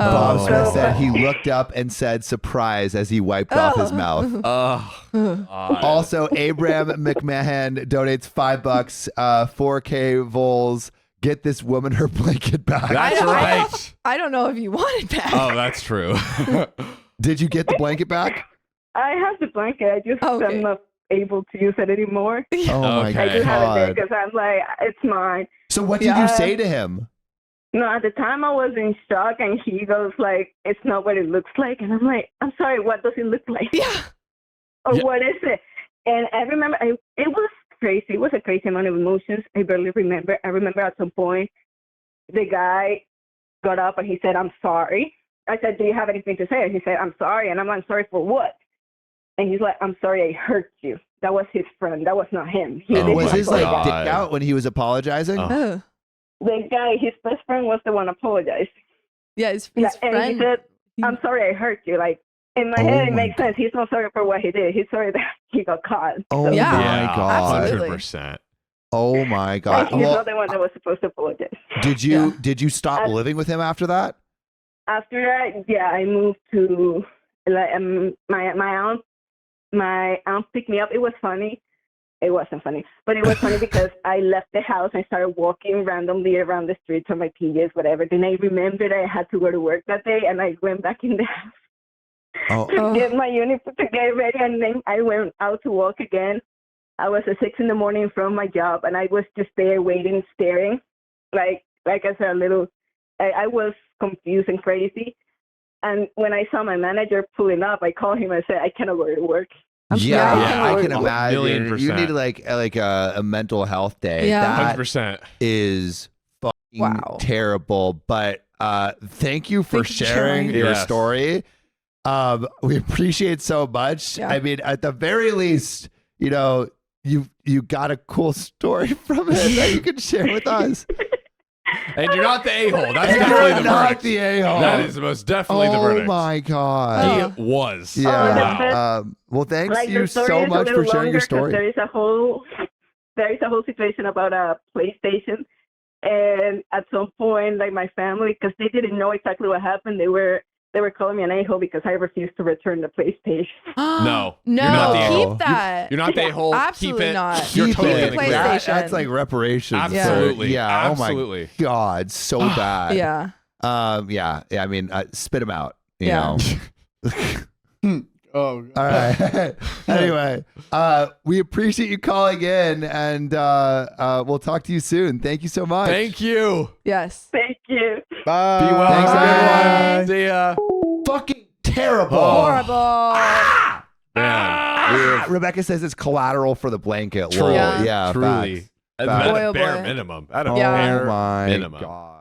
Speaker 3: Bob
Speaker 2: Oh.
Speaker 3: Smith said he looked up and said surprise as he wiped off his mouth.
Speaker 1: Oh,
Speaker 3: Also, Abram McMahon donates $5, 4K vols. Get this woman her blanket back.
Speaker 1: that's
Speaker 2: I-
Speaker 1: right.
Speaker 2: I don't know if you want it back.
Speaker 1: Oh, that's true.
Speaker 3: Did you get the blanket back?
Speaker 6: I have the blanket. I just
Speaker 2: Okay.
Speaker 6: am not able to use it anymore.
Speaker 3: Oh my
Speaker 1: Okay.
Speaker 6: I do have it there
Speaker 3: God.
Speaker 6: because I'm like, it's mine.
Speaker 3: So what did you
Speaker 6: Yeah.
Speaker 3: say to him?
Speaker 6: No, at the time I was in shock, and he goes like, "It's not what it looks like," and I'm like, "I'm sorry, what does it look like?
Speaker 2: Yeah.
Speaker 6: Or
Speaker 1: Yeah.
Speaker 6: what is it?" And I remember it was crazy. It was a crazy amount of emotions. I barely remember. I remember at some point the guy got up and he said, "I'm sorry." I said, "Do you have anything to say?" And he said, "I'm sorry." And I'm like, "Sorry for what?" And he's like, "I'm sorry I hurt you." That was his friend. That was not him. He
Speaker 1: Oh
Speaker 6: didn't
Speaker 3: was
Speaker 1: my
Speaker 3: his like
Speaker 6: apologize.
Speaker 3: dick out when he was apologizing?
Speaker 1: Oh.
Speaker 2: Oh.
Speaker 6: The guy, his best friend, was the one apologized.
Speaker 2: Yeah, his
Speaker 6: Yeah,
Speaker 2: friend.
Speaker 6: and he said, "I'm sorry I hurt you." Like, in my
Speaker 3: Oh
Speaker 6: head, it
Speaker 3: my
Speaker 6: makes sense. He's not sorry for what he did. He's sorry that he got caught.
Speaker 3: Oh
Speaker 2: Yeah.
Speaker 3: my God.
Speaker 2: Absolutely.
Speaker 1: 100%.
Speaker 3: Oh my God.
Speaker 6: He's
Speaker 3: Well,
Speaker 6: not the one that was supposed to apologize.
Speaker 3: did you stop living with him after that?
Speaker 6: After that, yeah, I moved to like my aunt picked me up. It was funny. It wasn't funny, but it was funny because I left the house and started walking randomly around the streets on my PJs, whatever. Then I remembered I had to go to work that day, and I went back in the house
Speaker 3: Oh,
Speaker 6: to get my uniform, to get ready, and then I went out to walk again. I was at 6 a.m. from my job, and I was just there waiting, staring, like I said, I was confused and crazy. And when I saw my manager pulling up, I called him and said, "I cannot go to work."
Speaker 3: yeah,
Speaker 1: Yeah.
Speaker 3: I can
Speaker 1: A
Speaker 3: imagine. You
Speaker 1: 1,000,000%.
Speaker 3: need like a mental health day.
Speaker 2: Yeah.
Speaker 3: That
Speaker 1: 100%.
Speaker 3: is fucking
Speaker 2: Wow.
Speaker 3: terrible. But thank you for
Speaker 2: Thank you for
Speaker 3: sharing
Speaker 2: sharing.
Speaker 3: your
Speaker 1: Yes.
Speaker 3: story. We appreciate so much.
Speaker 2: Yeah.
Speaker 3: I mean, at the very least, you know, you got a cool story from it that you can share with us.
Speaker 1: And you're not the a-hole. That's
Speaker 3: And
Speaker 1: definitely
Speaker 3: you're
Speaker 1: the
Speaker 3: not
Speaker 1: verdict.
Speaker 3: the a-hole.
Speaker 1: That is most definitely the
Speaker 3: Oh
Speaker 1: verdict.
Speaker 3: my God.
Speaker 1: He was.
Speaker 3: Yeah.
Speaker 1: Wow.
Speaker 3: Well, thanks
Speaker 6: Like,
Speaker 3: you
Speaker 6: the story
Speaker 3: so
Speaker 6: is a
Speaker 3: much
Speaker 6: little
Speaker 3: for sharing your
Speaker 6: longer 'cause
Speaker 3: story.
Speaker 6: There is a whole situation about a PlayStation, and at some point, like my family, because they didn't know exactly what happened, they were calling me an a-hole because I refused to return the PlayStation.
Speaker 1: No.
Speaker 2: No,
Speaker 1: You're not the a-hole.
Speaker 2: keep that.
Speaker 1: You're not the a-hole.
Speaker 2: Absolutely
Speaker 1: Keep it.
Speaker 2: not.
Speaker 1: You're
Speaker 3: Keep
Speaker 1: totally
Speaker 3: it.
Speaker 1: in the clear.
Speaker 2: PlayStation.
Speaker 3: That's like reparations.
Speaker 1: Absolutely.
Speaker 3: Yeah.
Speaker 1: Absolutely.
Speaker 3: Oh my God. So bad.
Speaker 2: Yeah.
Speaker 3: Yeah. I mean, spit them out. You
Speaker 2: Yeah.
Speaker 3: know.
Speaker 5: Oh,
Speaker 3: All right. Anyway, we appreciate you calling in, and we'll talk to you soon. Thank you so much.
Speaker 1: Thank you.
Speaker 2: Yes.
Speaker 6: Thank you.
Speaker 5: bye.
Speaker 1: Be well.
Speaker 3: Thanks,
Speaker 1: Have a
Speaker 3: everyone.
Speaker 1: good one. See ya.
Speaker 3: Fucking terrible.
Speaker 1: Oh.
Speaker 2: Horrible.
Speaker 1: Man.
Speaker 3: Rebecca says it's collateral for the blanket.
Speaker 1: True.
Speaker 3: Lol.
Speaker 2: Yeah.
Speaker 3: Yeah.
Speaker 1: Truly.
Speaker 3: facts.
Speaker 1: At
Speaker 3: Facts.
Speaker 1: a
Speaker 2: Boy, oh
Speaker 1: bare
Speaker 2: boy.
Speaker 1: minimum. At a
Speaker 3: Oh
Speaker 2: Yeah.
Speaker 1: bare
Speaker 3: my
Speaker 1: minimum.
Speaker 3: God.